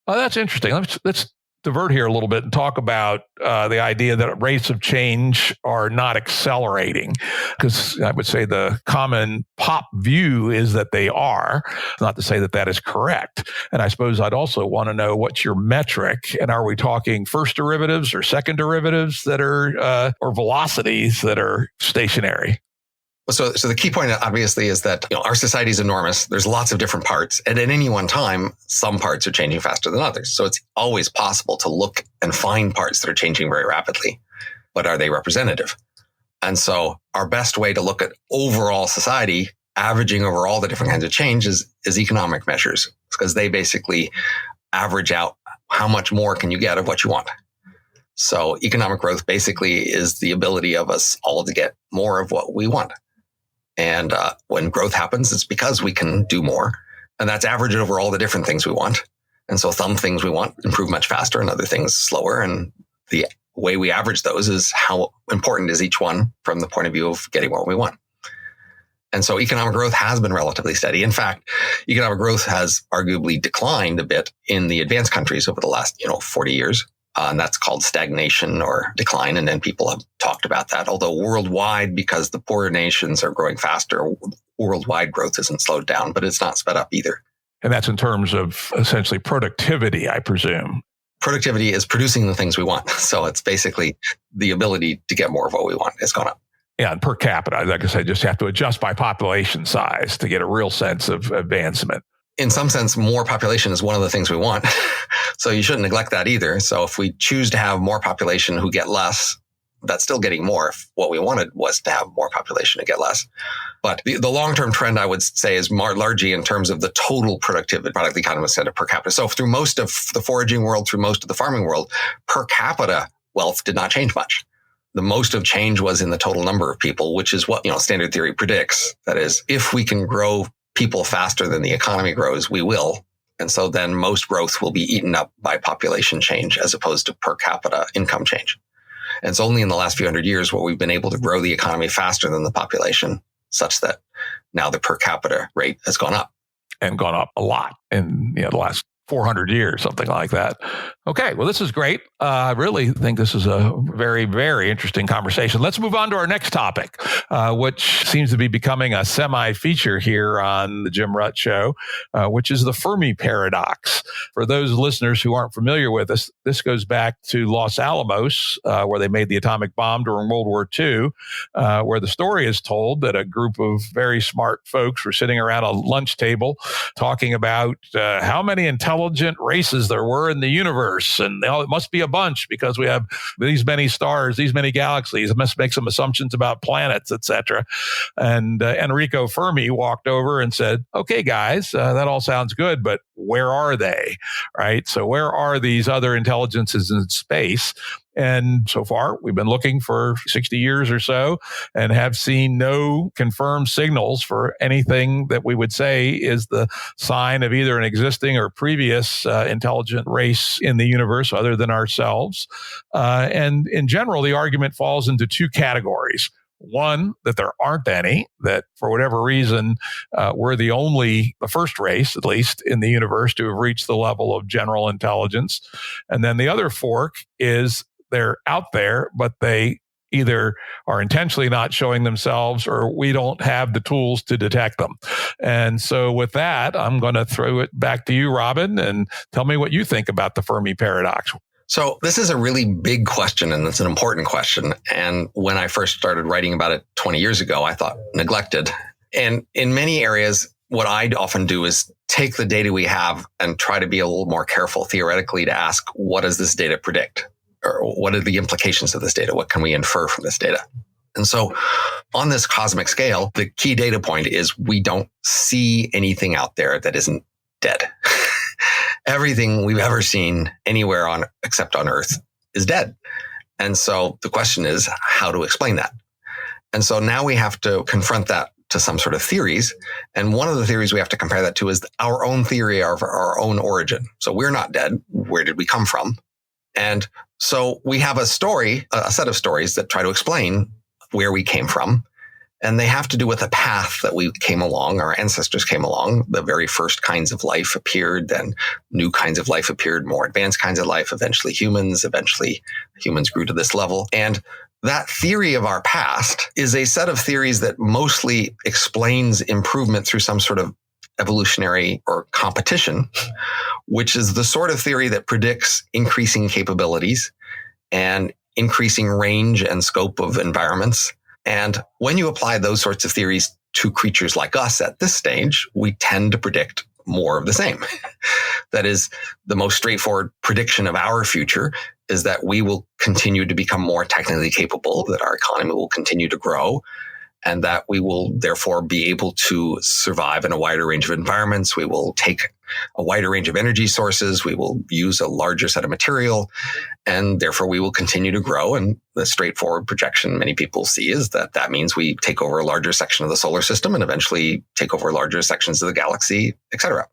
Oh, that's interesting. Let's divert here a little bit and talk about the idea that rates of change are not accelerating, because I would say the common pop view is that they are. Not to say that that is correct. And I suppose I'd also want to know what's your metric, and are we talking first derivatives or second derivatives that are or velocities that are stationary? So the key point, obviously, is that our society is enormous. There's lots of different parts. And at any one time, some parts are changing faster than others. So it's always possible to look and find parts that are changing very rapidly. But are they representative? And so our best way to look at overall society, averaging over all the different kinds of change, is economic measures, because they basically average out how much more can you get of what you want. So economic growth basically is the ability of us all to get more of what we want. And when growth happens, it's because we can do more. And that's averaged over all the different things we want. And so some things we want improve much faster and other things slower. And the way we average those is how important is each one from the point of view of getting what we want. And so economic growth has been relatively steady. In fact, economic growth has arguably declined a bit in the advanced countries over the last 40 years. And that's called stagnation or decline. And then people have talked about that. Although worldwide, because the poorer nations are growing faster, worldwide growth isn't slowed down, but it's not sped up either. And that's in terms of essentially productivity, I presume. Productivity is producing the things we want. So it's basically the ability to get more of what we want has gone up. Yeah, and per capita, like I said, just have to adjust by population size to get a real sense of advancement. In some sense, more population is one of the things we want. So you shouldn't neglect that either. So if we choose to have more population who get less, that's still getting more. If what we wanted was to have more population to get less. But the long-term trend, I would say, is largely in terms of the total productivity, product economy instead of per capita. So through most of the foraging world, through most of the farming world, per capita wealth did not change much. The most of change was in the total number of people, which is what standard theory predicts. That is, if we can grow people faster than the economy grows, we will. And so then most growth will be eaten up by population change as opposed to per capita income change. And it's only in the last few hundred years where we've been able to grow the economy faster than the population, such that now the per capita rate has gone up. And gone up a lot in the last 400 years, something like that. Okay, well, this is great. I really think this is a very, very interesting conversation. Let's move on to our next topic, which seems to be becoming a semi-feature here on the Jim Rutt Show, which is the Fermi Paradox. For those listeners who aren't familiar with this goes back to Los Alamos, where they made the atomic bomb during World War II, where the story is told that a group of very smart folks were sitting around a lunch table talking about how many intelligent races there were in the universe. And it must be a bunch because we have these many stars, these many galaxies. It must make some assumptions about planets, etc. And Enrico Fermi walked over and said, okay, guys, that all sounds good, but where are they? Right? So where are these other intelligences in space? And so far, we've been looking for 60 years or so and have seen no confirmed signals for anything that we would say is the sign of either an existing or previous intelligent race in the universe other than ourselves. And in general, the argument falls into two categories. One, that there aren't any, that for whatever reason, we're the first race, at least in the universe, to have reached the level of general intelligence. And then the other fork is they're out there, but they either are intentionally not showing themselves or we don't have the tools to detect them. And so with that, I'm going to throw it back to you, Robin, and tell me what you think about the Fermi Paradox. So this is a really big question, and it's an important question. And when I first started writing about it 20 years ago, I thought neglected. And in many areas, what I'd often do is take the data we have and try to be a little more careful theoretically to ask, what does this data predict? Or what are the implications of this data? What can we infer from this data? And so on this cosmic scale, the key data point is we don't see anything out there that isn't dead. Everything we've ever seen anywhere except on Earth is dead. And so the question is how to explain that. And so now we have to confront that to some sort of theories. And one of the theories we have to compare that to is our own theory of our own origin. So we're not dead. Where did we come from? And so we have a set of stories that try to explain where we came from. And they have to do with the path that we came along, our ancestors came along. The very first kinds of life appeared, then new kinds of life appeared, more advanced kinds of life, eventually humans grew to this level. And that theory of our past is a set of theories that mostly explains improvement through some sort of evolutionary or competition, which is the sort of theory that predicts increasing capabilities and increasing range and scope of environments. And when you apply those sorts of theories to creatures like us at this stage, we tend to predict more of the same. That is, the most straightforward prediction of our future is that we will continue to become more technically capable, that our economy will continue to grow, and that we will therefore be able to survive in a wider range of environments. We will take a wider range of energy sources. We will use a larger set of material, and therefore we will continue to grow. And the straightforward projection many people see is that means we take over a larger section of the solar system and eventually take over larger sections of the galaxy, et cetera.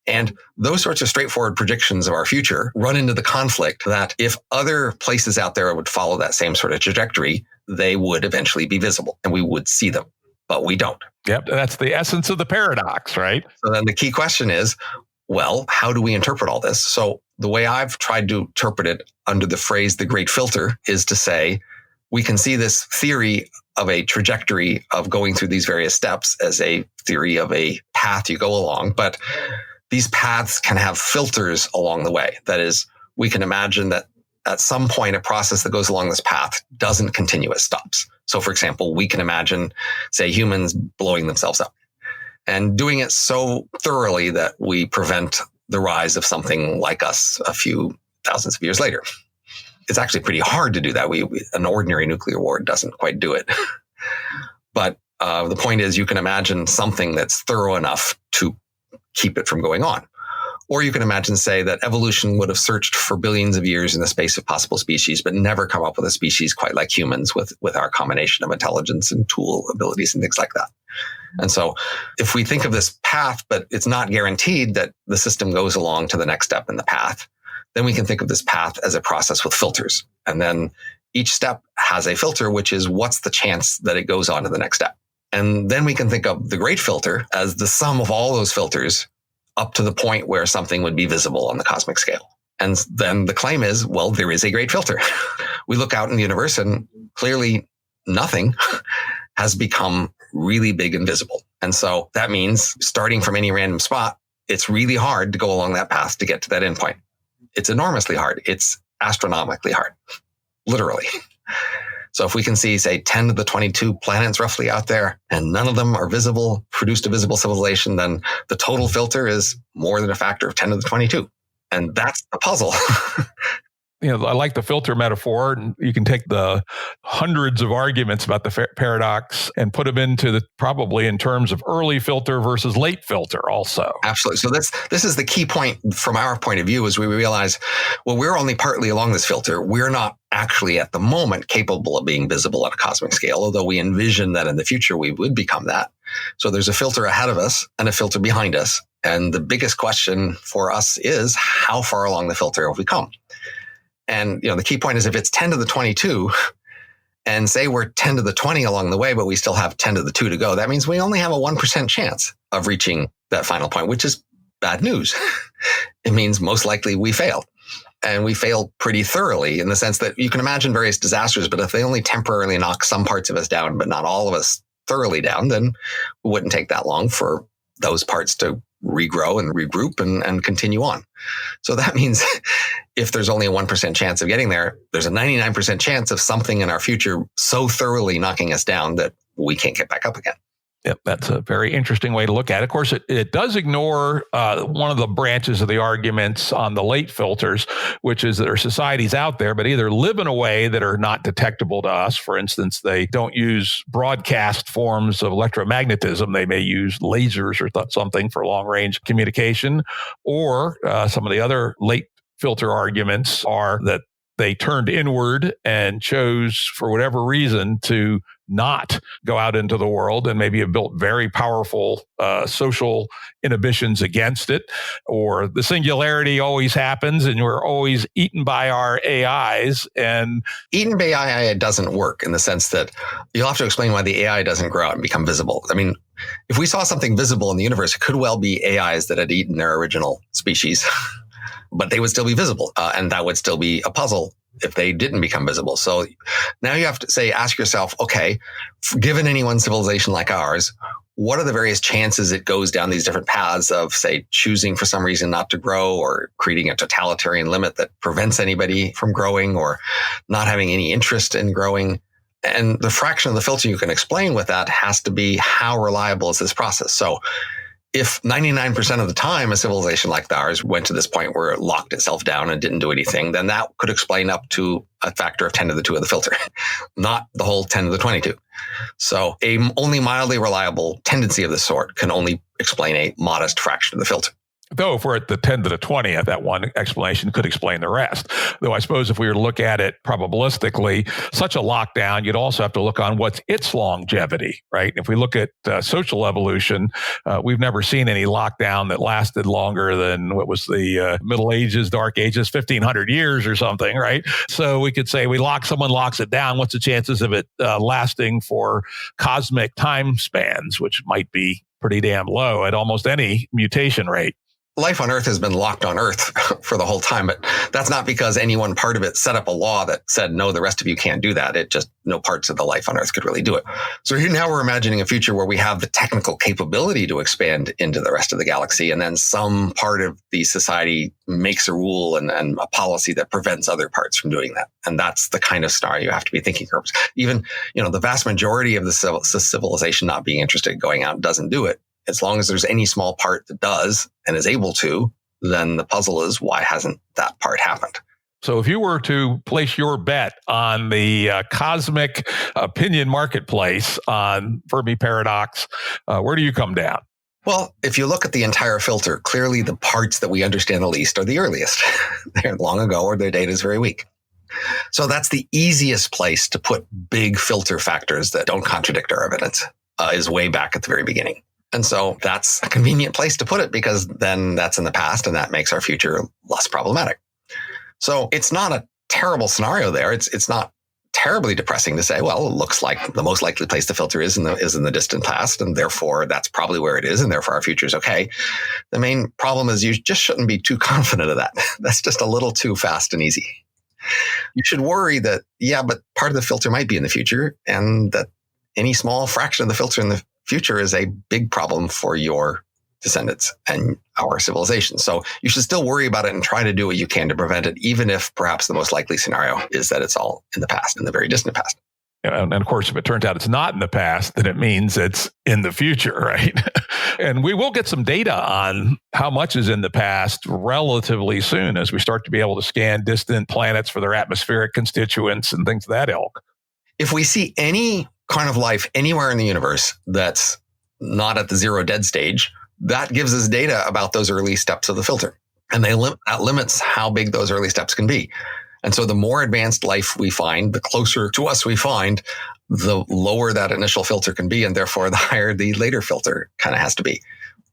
And those sorts of straightforward predictions of our future run into the conflict that if other places out there would follow that same sort of trajectory, they would eventually be visible and we would see them, but we don't. Yep. That's the essence of the paradox, right? So then the key question is, well, how do we interpret all this? So the way I've tried to interpret it under the phrase, the great filter, is to say, we can see this theory of a trajectory of going through these various steps as a theory of a path you go along, but these paths can have filters along the way. That is, we can imagine that at some point, a process that goes along this path doesn't continue, it stops. So for example, we can imagine, say, humans blowing themselves up and doing it so thoroughly that we prevent the rise of something like us a few thousands of years later. It's actually pretty hard to do that. An ordinary nuclear war doesn't quite do it. But the point is, you can imagine something that's thorough enough to keep it from going on. Or you can imagine, say, that evolution would have searched for billions of years in the space of possible species, but never come up with a species quite like humans with our combination of intelligence and tool abilities and things like that. And so if we think of this path, but it's not guaranteed that the system goes along to the next step in the path, then we can think of this path as a process with filters. And then each step has a filter, which is what's the chance that it goes on to the next step. And then we can think of the great filter as the sum of all those filters up to the point where something would be visible on the cosmic scale. And then the claim is, well, there is a great filter. We look out in the universe and clearly nothing has become really big and visible. And so that means starting from any random spot, it's really hard to go along that path to get to that endpoint. It's enormously hard. It's astronomically hard, literally. So if we can see, say, 10 to the 22 planets roughly out there, and none of them are visible, produced a visible civilization, then the total filter is more than a factor of 10 to the 22. And that's the puzzle. I like the filter metaphor. And you can take the hundreds of arguments about the paradox and put them into probably in terms of early filter versus late filter also. Absolutely. So this is the key point from our point of view, is we realize, well, we're only partly along this filter. We're not actually at the moment capable of being visible at a cosmic scale, although we envision that in the future we would become that. So there's a filter ahead of us and a filter behind us. And the biggest question for us is, how far along the filter have we come? And, the key point is, if it's 10 to the 22 and say we're 10 to the 20 along the way, but we still have 10 to the 2 to go, that means we only have a 1% chance of reaching that final point, which is bad news. It means most likely we failed. And we failed pretty thoroughly, in the sense that you can imagine various disasters, but if they only temporarily knock some parts of us down, but not all of us thoroughly down, then it wouldn't take that long for those parts to regrow and regroup and continue on. So that means if there's only a 1% chance of getting there, there's a 99% chance of something in our future so thoroughly knocking us down that we can't get back up again. Yep, that's a very interesting way to look at it. Of course, it does ignore one of the branches of the arguments on the late filters, which is that there are societies out there, but either live in a way that are not detectable to us. For instance, they don't use broadcast forms of electromagnetism. They may use lasers or something for long-range communication. Or some of the other late filter arguments are that they turned inward and chose, for whatever reason, to not go out into the world, and maybe have built very powerful social inhibitions against it. Or the singularity always happens and we're always eaten by our AIs. And eaten by AI doesn't work, in the sense that you'll have to explain why the AI doesn't grow out and become visible. I mean, if we saw something visible in the universe, it could well be AIs that had eaten their original species. But they would still be visible. And that would still be a puzzle if they didn't become visible. So now you have to ask yourself, okay, given any one civilization like ours, what are the various chances it goes down these different paths of, say, choosing for some reason not to grow, or creating a totalitarian limit that prevents anybody from growing, or not having any interest in growing? And the fraction of the filter you can explain with that has to be, how reliable is this process? So if 99% of the time a civilization like ours went to this point where it locked itself down and didn't do anything, then that could explain up to a factor of 10 to the 2 of the filter, not the whole 10 to the 22. So a only mildly reliable tendency of this sort can only explain a modest fraction of the filter. Though if we're at the 10 to the 20, that one explanation could explain the rest. Though I suppose if we were to look at it probabilistically, such a lockdown, you'd also have to look on what's its longevity, right? If we look at social evolution, we've never seen any lockdown that lasted longer than what was the Middle Ages, Dark Ages, 1,500 years or something, right? So we could say someone locks it down. What's the chances of it lasting for cosmic time spans, which might be pretty damn low at almost any mutation rate? Life on Earth has been locked on Earth for the whole time, but that's not because any one part of it set up a law that said, no, the rest of you can't do that. It just, no parts of the life on Earth could really do it. So here now we're imagining a future where we have the technical capability to expand into the rest of the galaxy, and then some part of the society makes a rule and a policy that prevents other parts from doing that. And that's the kind of scenario you have to be thinking of. Even, the vast majority of the civilization not being interested in going out doesn't do it. As long as there's any small part that does and is able to, then the puzzle is, why hasn't that part happened? So if you were to place your bet on the cosmic opinion marketplace on Fermi Paradox, where do you come down? Well, if you look at the entire filter, clearly the parts that we understand the least are the earliest. They're long ago, or their data is very weak. So that's the easiest place to put big filter factors that don't contradict our evidence, is way back at the very beginning. And so that's a convenient place to put it, because then that's in the past and that makes our future less problematic. So it's not a terrible scenario there. It's not terribly depressing to say, well, it looks like the most likely place to filter is in the distant past, and therefore that's probably where it is, and therefore our future is okay. The main problem is you just shouldn't be too confident of that. That's just a little too fast and easy. You should worry that, but part of the filter might be in the future, and that any small fraction of the filter in the future is a big problem for your descendants and our civilization. So you should still worry about it and try to do what you can to prevent it, even if perhaps the most likely scenario is that it's all in the past, in the very distant past. And of course, if it turns out it's not in the past, then it means it's in the future, right? And we will get some data on how much is in the past relatively soon as we start to be able to scan distant planets for their atmospheric constituents and things of that ilk. If we see any kind of life anywhere in the universe that's not at the zero dead stage, that gives us data about those early steps of the filter. And that limits how big those early steps can be. And so the more advanced life we find, the closer to us we find, the lower that initial filter can be. And therefore, the higher the later filter kind of has to be,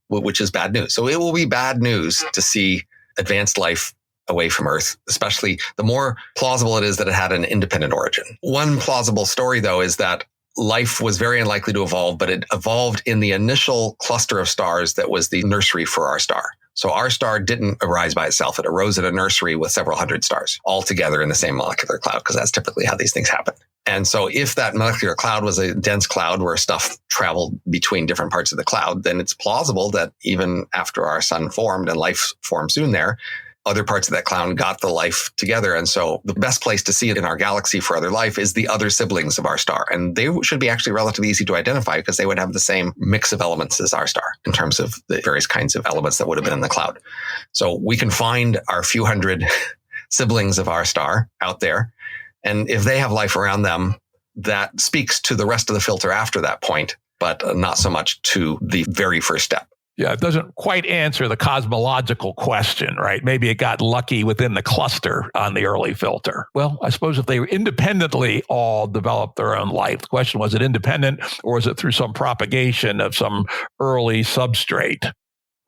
which is bad news. So it will be bad news to see advanced life away from Earth, especially the more plausible it is that it had an independent origin. One plausible story, though, is that life was very unlikely to evolve, but it evolved in the initial cluster of stars that was the nursery for our star. So our star didn't arise by itself. It arose in a nursery with several hundred stars all together in the same molecular cloud, because that's typically how these things happen. And so if that molecular cloud was a dense cloud where stuff traveled between different parts of the cloud, then it's plausible that even after our sun formed and life formed soon there, other parts of that cloud got the life together. And so the best place to see it in our galaxy for other life is the other siblings of our star. And they should be actually relatively easy to identify because they would have the same mix of elements as our star in terms of the various kinds of elements that would have been in the cloud. So we can find our few hundred siblings of our star out there. And if they have life around them, that speaks to the rest of the filter after that point, but not so much to the very first step. Yeah, it doesn't quite answer the cosmological question, right? Maybe it got lucky within the cluster on the early filter. Well, I suppose if they independently all developed their own life, the question was it independent or was it through some propagation of some early substrate?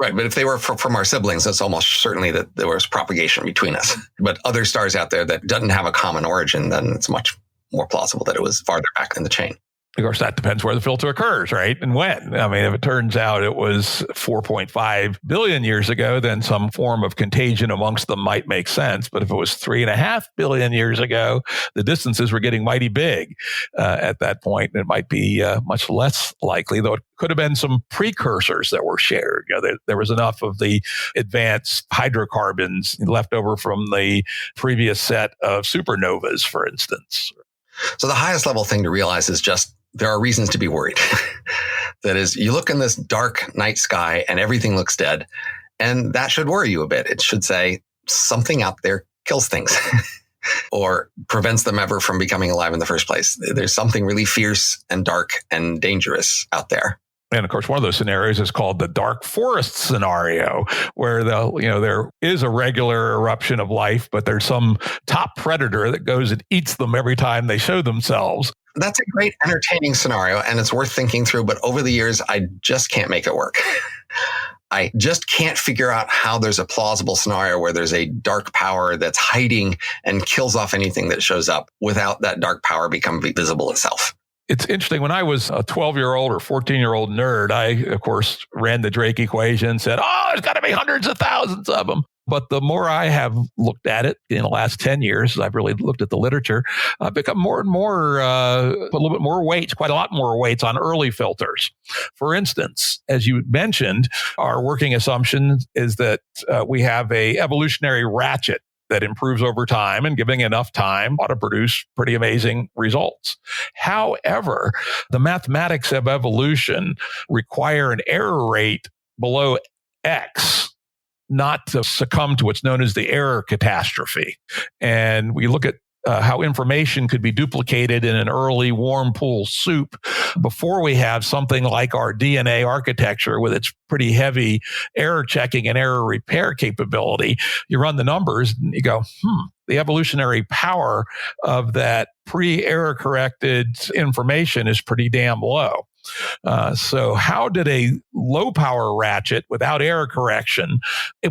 Right, but if they were from our siblings, it's almost certainly that there was propagation between us. But other stars out there that doesn't have a common origin, then it's much more plausible that it was farther back in the chain. Of course, that depends where the filter occurs, right? And when. I mean, if it turns out it was 4.5 billion years ago, then some form of contagion amongst them might make sense. But if it was 3.5 billion years ago, the distances were getting mighty big at that point. And it might be much less likely, though it could have been some precursors that were shared. You know, there was enough of the advanced hydrocarbons left over from the previous set of supernovas, for instance. So the highest level thing to realize is just there are reasons to be worried. That is, you look in this dark night sky and everything looks dead. And that should worry you a bit. It should say something out there kills things or prevents them ever from becoming alive in the first place. There's something really fierce and dark and dangerous out there. And of course, one of those scenarios is called the dark forest scenario, where there is a regular eruption of life, but there's some top predator that goes and eats them every time they show themselves. That's a great entertaining scenario, and it's worth thinking through. But over the years, I just can't make it work. I just can't figure out how there's a plausible scenario where there's a dark power that's hiding and kills off anything that shows up without that dark power becoming visible itself. It's interesting. When I was a 12-year-old or 14-year-old nerd, I, of course, ran the Drake equation, said, there's got to be hundreds of thousands of them. But the more I have looked at it in the last 10 years, I've really looked at the literature, I've become more and more, put a little bit more weights, quite a lot more weights on early filters. For instance, as you mentioned, our working assumption is that we have a evolutionary ratchet that improves over time, and giving enough time ought to produce pretty amazing results. However, the mathematics of evolution require an error rate below X not to succumb to what's known as the error catastrophe. And we look at how information could be duplicated in an early warm pool soup before we have something like our DNA architecture with its pretty heavy error checking and error repair capability. You run the numbers and you go, the evolutionary power of that pre-error corrected information is pretty damn low. So how did a low power ratchet without error correction,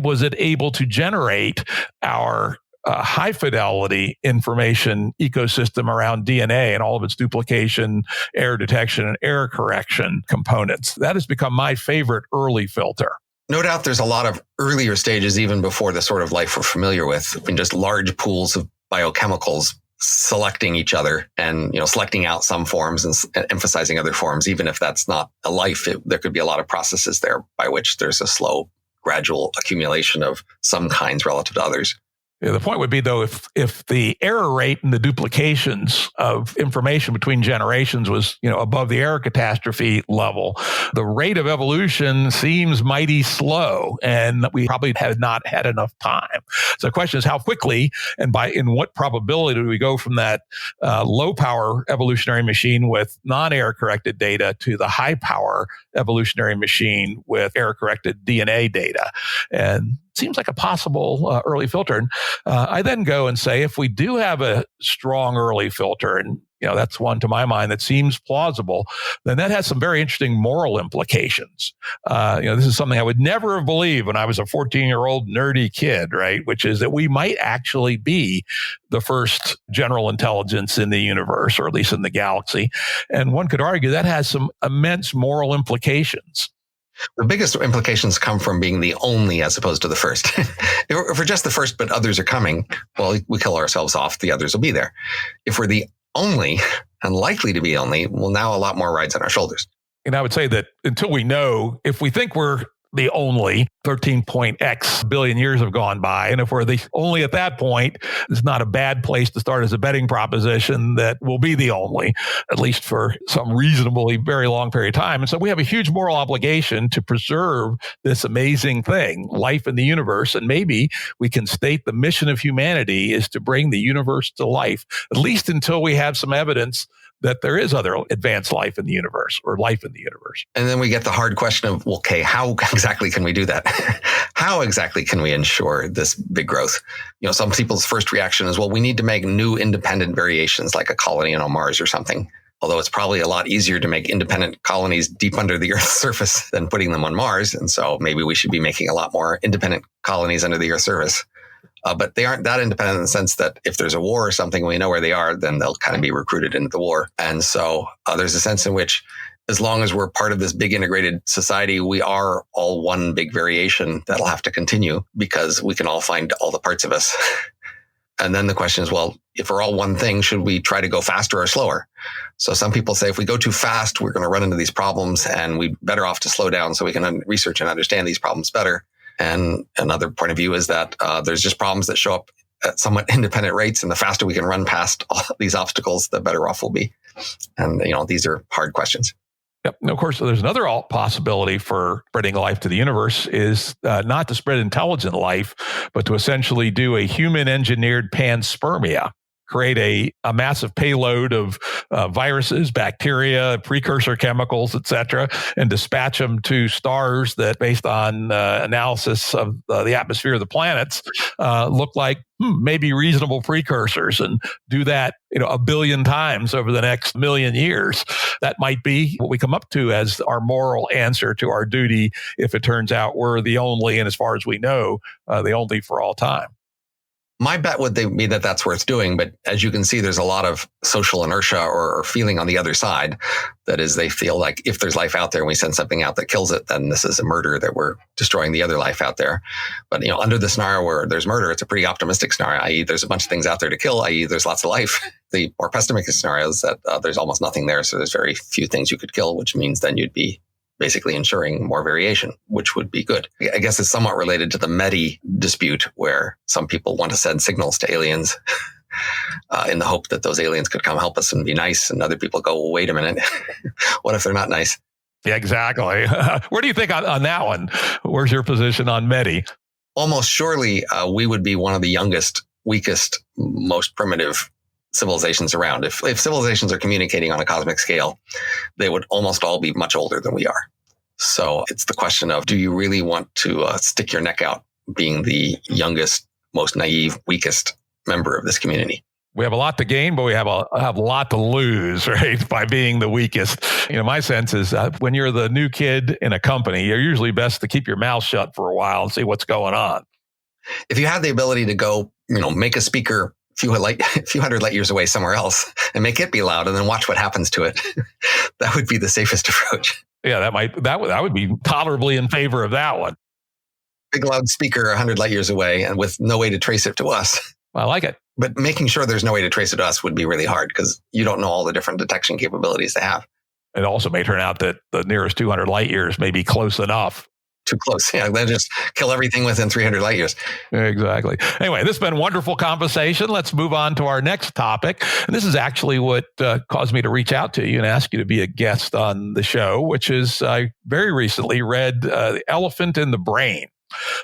was it able to generate our high fidelity information ecosystem around DNA and all of its duplication, error detection, and error correction components. That has become my favorite early filter. No doubt there's a lot of earlier stages, even before the sort of life we're familiar with, in just large pools of biochemicals selecting each other and, selecting out some forms and emphasizing other forms. Even if that's not a life, there could be a lot of processes there by which there's a slow, gradual accumulation of some kinds relative to others. Yeah, the point would be, though, if the error rate and the duplications of information between generations was, above the error catastrophe level, the rate of evolution seems mighty slow, and we probably have not had enough time. So the question is, how quickly and in what probability do we go from that low power evolutionary machine with non-error corrected data to the high power evolutionary machine with error corrected DNA data? And seems like a possible early filter. And I then go and say, if we do have a strong early filter, and that's one to my mind that seems plausible, then that has some very interesting moral implications. This is something I would never have believed when I was a 14-year-old nerdy kid, right? Which is that we might actually be the first general intelligence in the universe, or at least in the galaxy. And one could argue that has some immense moral implications. The biggest implications come from being the only as opposed to the first. If we're just the first, but others are coming, well, we kill ourselves off. The others will be there. If we're the only and likely to be only, well, now a lot more rides on our shoulders. And I would say that until we know, if we think we're the only, 13.x billion years have gone by. And if we're the only at that point, it's not a bad place to start as a betting proposition that we'll be the only, at least for some reasonably very long period of time. And so we have a huge moral obligation to preserve this amazing thing, life in the universe. And maybe we can state the mission of humanity is to bring the universe to life, at least until we have some evidence that there is other advanced life in the universe, or life in the universe. And then we get the hard question of, okay, how exactly can we do that? How exactly can we ensure this big growth? Some people's first reaction is, well, we need to make new independent variations, like a colony on Mars or something. Although it's probably a lot easier to make independent colonies deep under the Earth's surface than putting them on Mars. And so maybe we should be making a lot more independent colonies under the Earth's surface. But they aren't that independent in the sense that if there's a war or something, we know where they are, then they'll kind of be recruited into the war. And so there's a sense in which, as long as we're part of this big integrated society, we are all one big variation that'll have to continue, because we can all find all the parts of us. And then the question is, well, if we're all one thing, should we try to go faster or slower? So some people say if we go too fast, we're going to run into these problems, and we're better off to slow down so we can research and understand these problems better. And another point of view is that there's just problems that show up at somewhat independent rates, and the faster we can run past all these obstacles, the better off we'll be. And these are hard questions. Yep. And of course, there's another possibility for spreading life to the universe is not to spread intelligent life, but to essentially do a human-engineered panspermia. Create a massive payload of viruses, bacteria, precursor chemicals, et cetera, and dispatch them to stars that, based on analysis of the atmosphere of the planets, look like maybe reasonable precursors, and do that a billion times over the next million years. That might be what we come up to as our moral answer to our duty if it turns out we're the only, and as far as we know, the only for all time. My bet would be that that's worth doing. But as you can see, there's a lot of social inertia or feeling on the other side. That is, they feel like if there's life out there and we send something out that kills it, then this is a murder, that we're destroying the other life out there. But, under the scenario where there's murder, it's a pretty optimistic scenario, i.e. there's a bunch of things out there to kill, i.e. there's lots of life. The more pessimistic scenario is that there's almost nothing there. So there's very few things you could kill, which means then you'd be basically ensuring more variation, which would be good. I guess it's somewhat related to the METI dispute, where some people want to send signals to aliens in the hope that those aliens could come help us and be nice. And other people go, well, wait a minute. What if they're not nice? Yeah, exactly. Where do you think on that one? Where's your position on METI? Almost surely we would be one of the youngest, weakest, most primitive civilizations around. If civilizations are communicating on a cosmic scale, they would almost all be much older than we are. So it's the question of, do you really want to stick your neck out being the youngest, most naive, weakest member of this community? We have a lot to gain, but we have a lot to lose, right? By being the weakest. My sense is when you're the new kid in a company, you're usually best to keep your mouth shut for a while and see what's going on. If you have the ability to go make a speaker a few hundred light years away somewhere else and make it be loud and then watch what happens to it. That would be the safest approach. Yeah, that would be tolerably in favor of that one. Big loud speaker 100 light years away and with no way to trace it to us. I like it. But making sure there's no way to trace it to us would be really hard because you don't know all the different detection capabilities they have. It also may turn out that the nearest 200 light years may be close enough. Too close. Yeah, they'll just kill everything within 300 light years. Exactly. Anyway, this has been a wonderful conversation. Let's move on to our next topic. And this is actually what caused me to reach out to you and ask you to be a guest on the show, which is I very recently read The Elephant in the Brain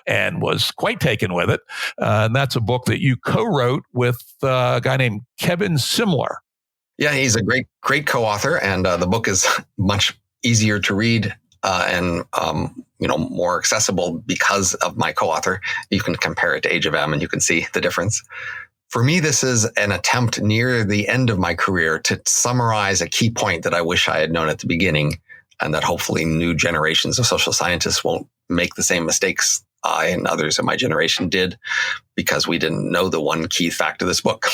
and was quite taken with it. And that's a book that you co-wrote with a guy named Kevin Simler. Yeah, he's a great co-author, and the book is much easier to read and more accessible because of my co-author. You can compare it to Age of M, and you can see the difference. For me, this is an attempt near the end of my career to summarize a key point that I wish I had known at the beginning, and that hopefully new generations of social scientists won't make the same mistakes I and others of my generation did because we didn't know the one key fact of this book.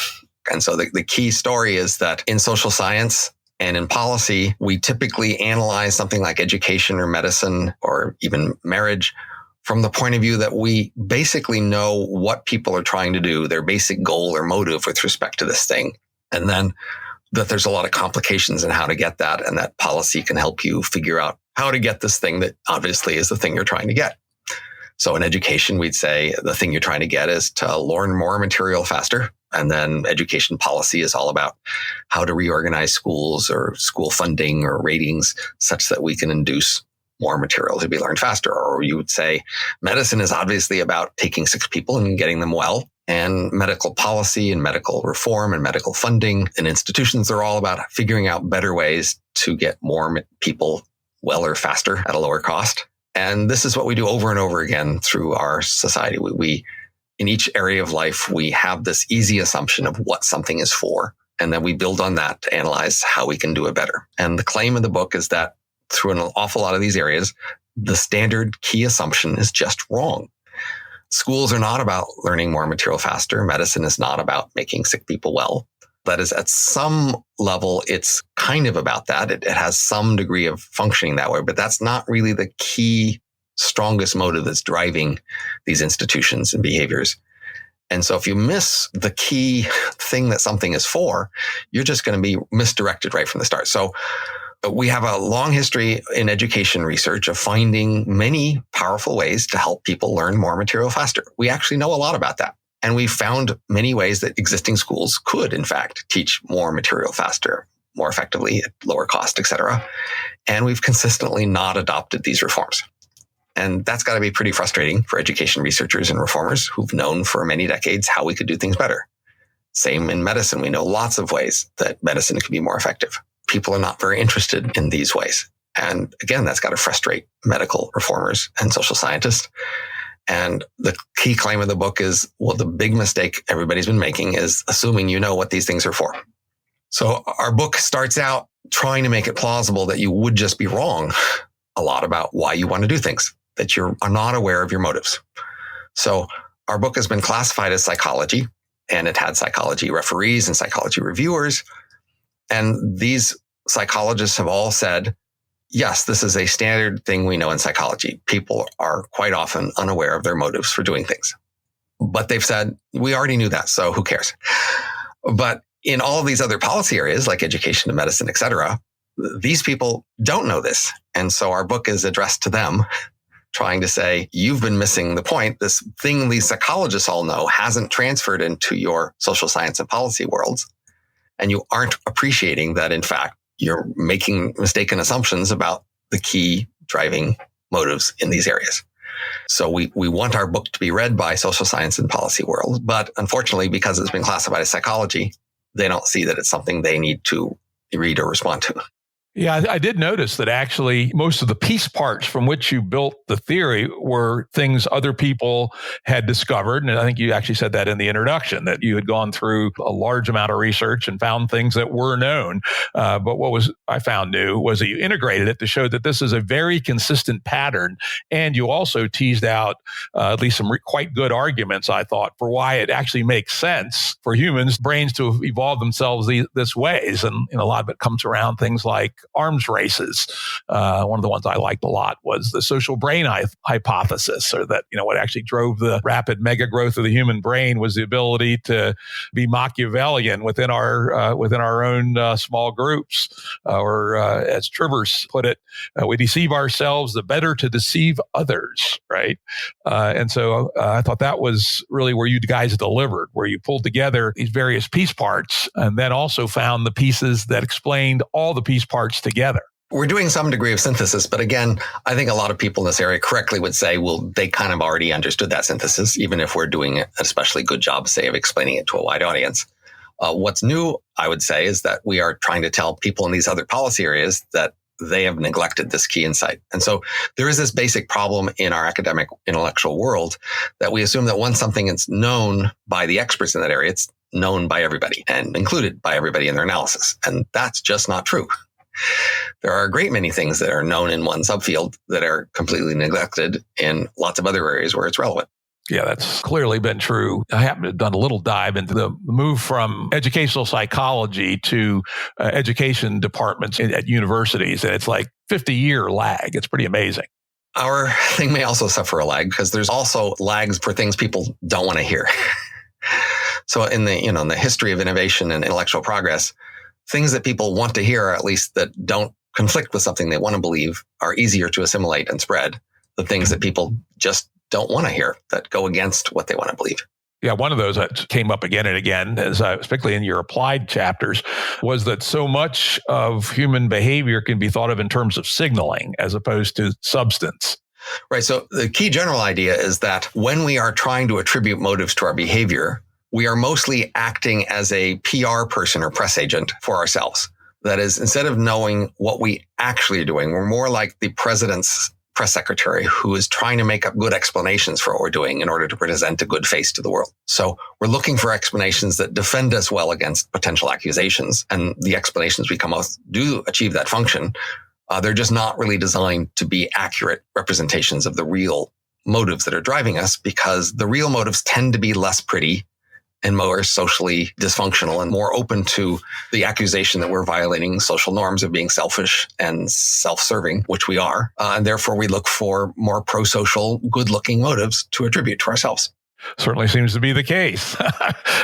And so the key story is that in social science and in policy, we typically analyze something like education or medicine or even marriage from the point of view that we basically know what people are trying to do, their basic goal or motive with respect to this thing. And then that there's a lot of complications in how to get that, and that policy can help you figure out how to get this thing that obviously is the thing you're trying to get. So in education, we'd say the thing you're trying to get is to learn more material faster. And then education policy is all about how to reorganize schools or school funding or ratings such that we can induce more material to be learned faster. Or you would say medicine is obviously about taking sick people and getting them well. And medical policy and medical reform and medical funding and institutions are all about figuring out better ways to get more people well or faster at a lower cost. And this is what we do over and over again through our society. We in each area of life, we have this easy assumption of what something is for, and then we build on that to analyze how we can do it better. And the claim of the book is that through an awful lot of these areas, the standard key assumption is just wrong. Schools are not about learning more material faster. Medicine is not about making sick people well. That is, at some level, it's kind of about that. It has some degree of functioning that way, but that's not really the key strongest motive that's driving these institutions and behaviors. And so if you miss the key thing that something is for, you're just going to be misdirected right from the start. So we have a long history in education research of finding many powerful ways to help people learn more material faster. We actually know a lot about that. And we found many ways that existing schools could, in fact, teach more material faster, more effectively, at lower cost, et cetera. And we've consistently not adopted these reforms. And that's got to be pretty frustrating for education researchers and reformers who've known for many decades how we could do things better. Same in medicine. We know lots of ways that medicine can be more effective. People are not very interested in these ways. And again, that's got to frustrate medical reformers and social scientists. And the key claim of the book is, well, the big mistake everybody's been making is assuming you know what these things are for. So our book starts out trying to make it plausible that you would just be wrong a lot about why you want to do things, that you are not aware of your motives. So our book has been classified as psychology, and it had psychology referees and psychology reviewers. And these psychologists have all said, yes, this is a standard thing we know in psychology. People are quite often unaware of their motives for doing things. But they've said, we already knew that, so who cares? But in all of these other policy areas like education and medicine, et cetera, these people don't know this. And so our book is addressed to them, trying to say, you've been missing the point. This thing these psychologists all know hasn't transferred into your social science and policy worlds. And you aren't appreciating that, in fact, you're making mistaken assumptions about the key driving motives in these areas. So we want our book to be read by social science and policy world. But unfortunately, because it's been classified as psychology, they don't see that it's something they need to read or respond to. Yeah, I did notice that actually most of the piece parts from which you built the theory were things other people had discovered. And I think you actually said that in the introduction, that you had gone through a large amount of research and found things that were known. But I found new was that you integrated it to show that this is a very consistent pattern. And you also teased out at least some quite good arguments, I thought, for why it actually makes sense for humans' brains to have evolved themselves this ways. And a lot of it comes around things like arms races. One of the ones I liked a lot was the social brain hypothesis, or that, what actually drove the rapid mega growth of the human brain was the ability to be Machiavellian within our own small groups. Or as Trivers put it, we deceive ourselves the better to deceive others, right? And so I thought that was really where you guys delivered, where you pulled together these various piece parts and then also found the pieces that explained all the piece parts together. We're doing some degree of synthesis, but again, I think a lot of people in this area correctly would say, well, they kind of already understood that synthesis, even if we're doing an especially good job, say, of explaining it to a wide audience. What's new, I would say, is that we are trying to tell people in these other policy areas that they have neglected this key insight. And so there is this basic problem in our academic intellectual world that we assume that once something is known by the experts in that area, it's known by everybody and included by everybody in their analysis. And that's just not true. There are a great many things that are known in one subfield that are completely neglected in lots of other areas where it's relevant. Yeah, that's clearly been true. I happen to have done a little dive into the move from educational psychology to education departments at universities, and it's like 50-year lag. It's pretty amazing. Our thing may also suffer a lag because there's also lags for things people don't want to hear. So in the history of innovation and intellectual progress, things that people want to hear, or at least that don't conflict with something they want to believe, are easier to assimilate and spread. The things that people just don't want to hear, that go against what they want to believe. Yeah, one of those that came up again and again, particularly in your applied chapters, was that so much of human behavior can be thought of in terms of signaling as opposed to substance. Right. So the key general idea is that when we are trying to attribute motives to our behavior, we are mostly acting as a PR person or press agent for ourselves. That is, instead of knowing what we actually are doing, we're more like the president's press secretary who is trying to make up good explanations for what we're doing in order to present a good face to the world. So we're looking for explanations that defend us well against potential accusations. And the explanations we come up with do achieve that function. They're just not really designed to be accurate representations of the real motives that are driving us, because the real motives tend to be less pretty and more socially dysfunctional and more open to the accusation that we're violating social norms of being selfish and self-serving, which we are. And therefore, we look for more pro-social, good-looking motives to attribute to ourselves. Certainly seems to be the case.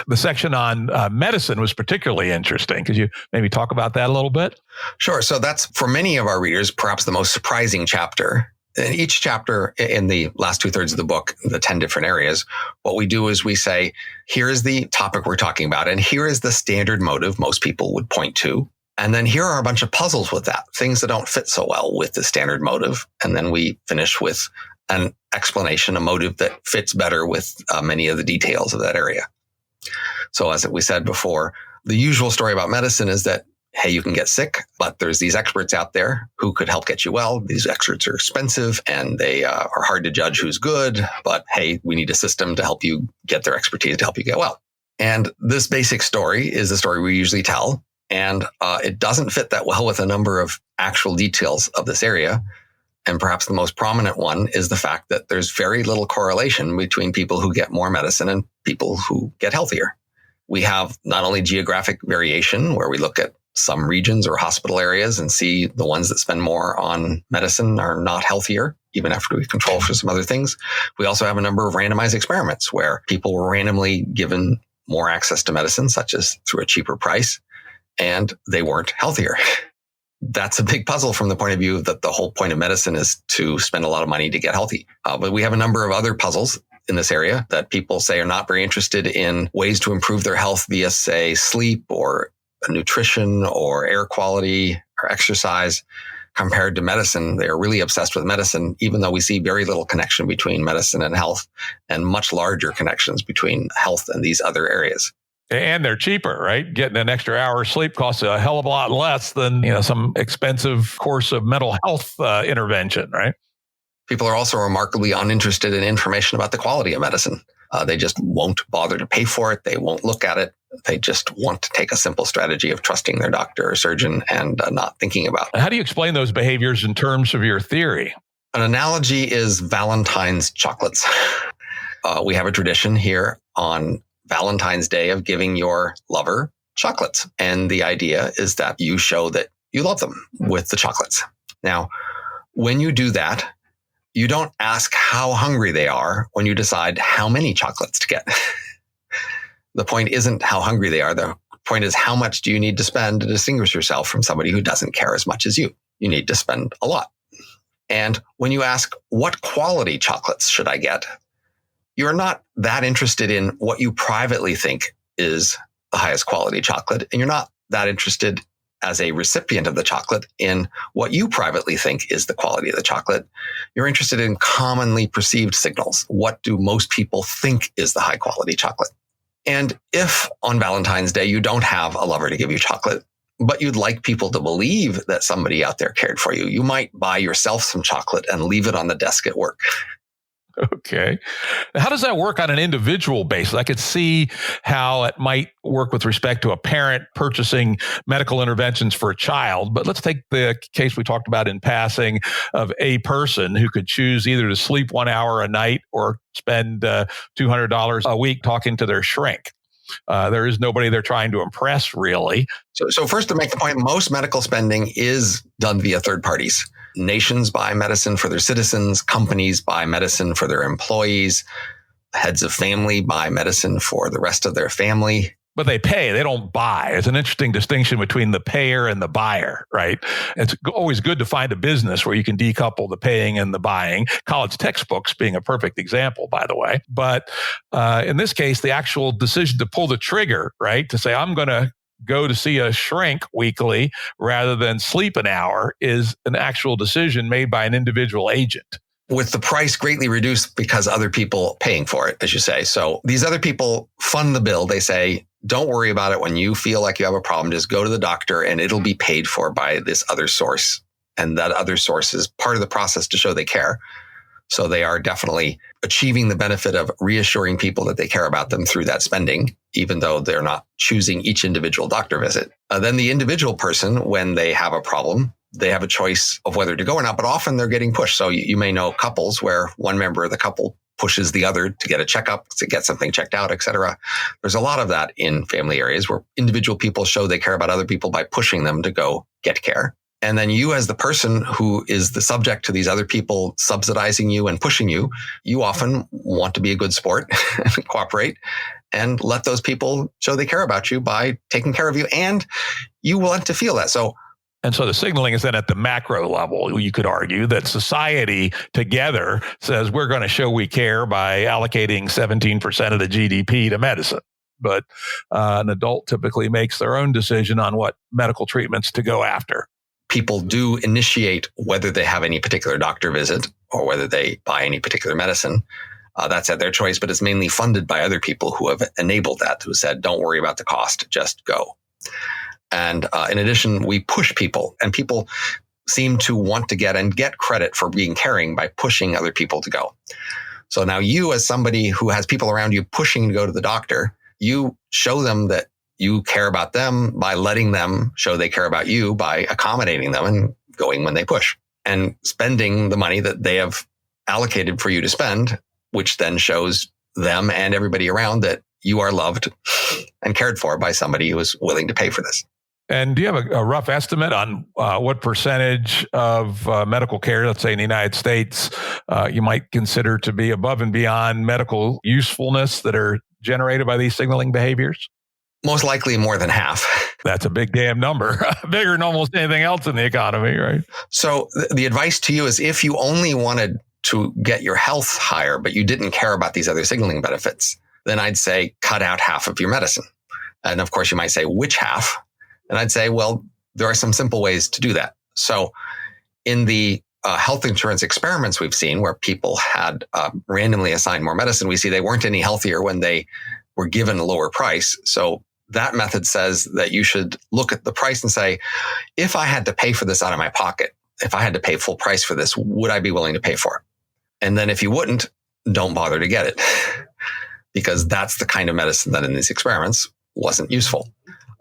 The section on medicine was particularly interesting. Could you maybe talk about that a little bit? Sure. So that's, for many of our readers, perhaps the most surprising chapter. In each chapter, in the last 2/3 of the book, the 10 different areas, what we do is we say, here is the topic we're talking about, and here is the standard motive most people would point to. And then here are a bunch of puzzles with that, things that don't fit so well with the standard motive. And then we finish with an explanation, a motive that fits better with many of the details of that area. So as we said before, the usual story about medicine is that, hey, you can get sick, but there's these experts out there who could help get you well. These experts are expensive and they are hard to judge who's good, but hey, we need a system to help you get their expertise to help you get well. And this basic story is the story we usually tell. And it doesn't fit that well with a number of actual details of this area. And perhaps the most prominent one is the fact that there's very little correlation between people who get more medicine and people who get healthier. We have not only geographic variation, where we look at some regions or hospital areas and see the ones that spend more on medicine are not healthier, even after we control for some other things. We also have a number of randomized experiments where people were randomly given more access to medicine, such as through a cheaper price, and they weren't healthier. That's a big puzzle from the point of view that the whole point of medicine is to spend a lot of money to get healthy. But we have a number of other puzzles in this area that people say are not very interested in ways to improve their health via, say, sleep or nutrition or air quality or exercise. Compared to medicine, they are really obsessed with medicine, even though we see very little connection between medicine and health and much larger connections between health and these other areas. And they're cheaper, right? Getting an extra hour of sleep costs a hell of a lot less than some expensive course of mental health intervention, right? People are also remarkably uninterested in information about the quality of medicine. They just won't bother to pay for it. They won't look at it. They just want to take a simple strategy of trusting their doctor or surgeon and not thinking about it. How do you explain those behaviors in terms of your theory? An analogy is Valentine's chocolates. We have a tradition here on Valentine's Day of giving your lover chocolates. And the idea is that you show that you love them with the chocolates. Now, when you do that, you don't ask how hungry they are when you decide how many chocolates to get. The point isn't how hungry they are. The point is, how much do you need to spend to distinguish yourself from somebody who doesn't care as much as you? You need to spend a lot. And when you ask, what quality chocolates should I get? You're not that interested in what you privately think is the highest quality chocolate. And you're not that interested as a recipient of the chocolate in what you privately think is the quality of the chocolate. You're interested in commonly perceived signals. What do most people think is the high quality chocolate? And if on Valentine's Day you don't have a lover to give you chocolate, but you'd like people to believe that somebody out there cared for you, you might buy yourself some chocolate and leave it on the desk at work. Okay. How does that work on an individual basis? I could see how it might work with respect to a parent purchasing medical interventions for a child, but let's take the case we talked about in passing of a person who could choose either to sleep 1 hour a night or spend $200 a week talking to their shrink. There is nobody they're trying to impress, really. So first, to make the point, most medical spending is done via third parties. Nations buy medicine for their citizens. Companies buy medicine for their employees. Heads of family buy medicine for the rest of their family. But they pay, they don't buy. It's an interesting distinction between the payer and the buyer, right? It's always good to find a business where you can decouple the paying and the buying. College textbooks being a perfect example, by the way. But in this case, the actual decision to pull the trigger, right, to say, I'm going to go to see a shrink weekly rather than sleep an hour is an actual decision made by an individual agent. With the price greatly reduced because other people paying for it, as you say. So these other people fund the bill. They say, don't worry about it. When you feel like you have a problem, just go to the doctor and it'll be paid for by this other source. And that other source is part of the process to show they care. So they are definitely achieving the benefit of reassuring people that they care about them through that spending, even though they're not choosing each individual doctor visit. Then the individual person, when they have a problem, they have a choice of whether to go or not, but often they're getting pushed. So you may know couples where one member of the couple pushes the other to get a checkup, to get something checked out, et cetera. There's a lot of that in family areas where individual people show they care about other people by pushing them to go get care. And then you, as the person who is the subject to these other people subsidizing you and pushing you, you often want to be a good sport and cooperate and let those people show they care about you by taking care of you. And you want to feel that. And so the signaling is then at the macro level. You could argue that society together says we're going to show we care by allocating 17% of the GDP to medicine. But an adult typically makes their own decision on what medical treatments to go after. People do initiate whether they have any particular doctor visit or whether they buy any particular medicine. That's at their choice, but it's mainly funded by other people who have enabled that, who said, don't worry about the cost, just go. And in addition, we push people, and people seem to want to get credit for being caring by pushing other people to go. So now you, as somebody who has people around you pushing to go to the doctor, you show them that you care about them by letting them show they care about you by accommodating them and going when they push and spending the money that they have allocated for you to spend, which then shows them and everybody around that you are loved and cared for by somebody who is willing to pay for this. And do you have a rough estimate on what percentage of medical care, let's say in the United States, you might consider to be above and beyond medical usefulness that are generated by these signaling behaviors? Most likely more than half. That's a big damn number, bigger than almost anything else in the economy, right? So the advice to you is, if you only wanted to get your health higher, but you didn't care about these other signaling benefits, then I'd say cut out half of your medicine. And of course, you might say, which half? And I'd say, well, there are some simple ways to do that. So in the health insurance experiments we've seen where people had randomly assigned more medicine, we see they weren't any healthier when they were given a lower price. So that method says that you should look at the price and say, if I had to pay for this out of my pocket, if I had to pay full price for this, would I be willing to pay for it? And then if you wouldn't, don't bother to get it, because that's the kind of medicine that in these experiments wasn't useful.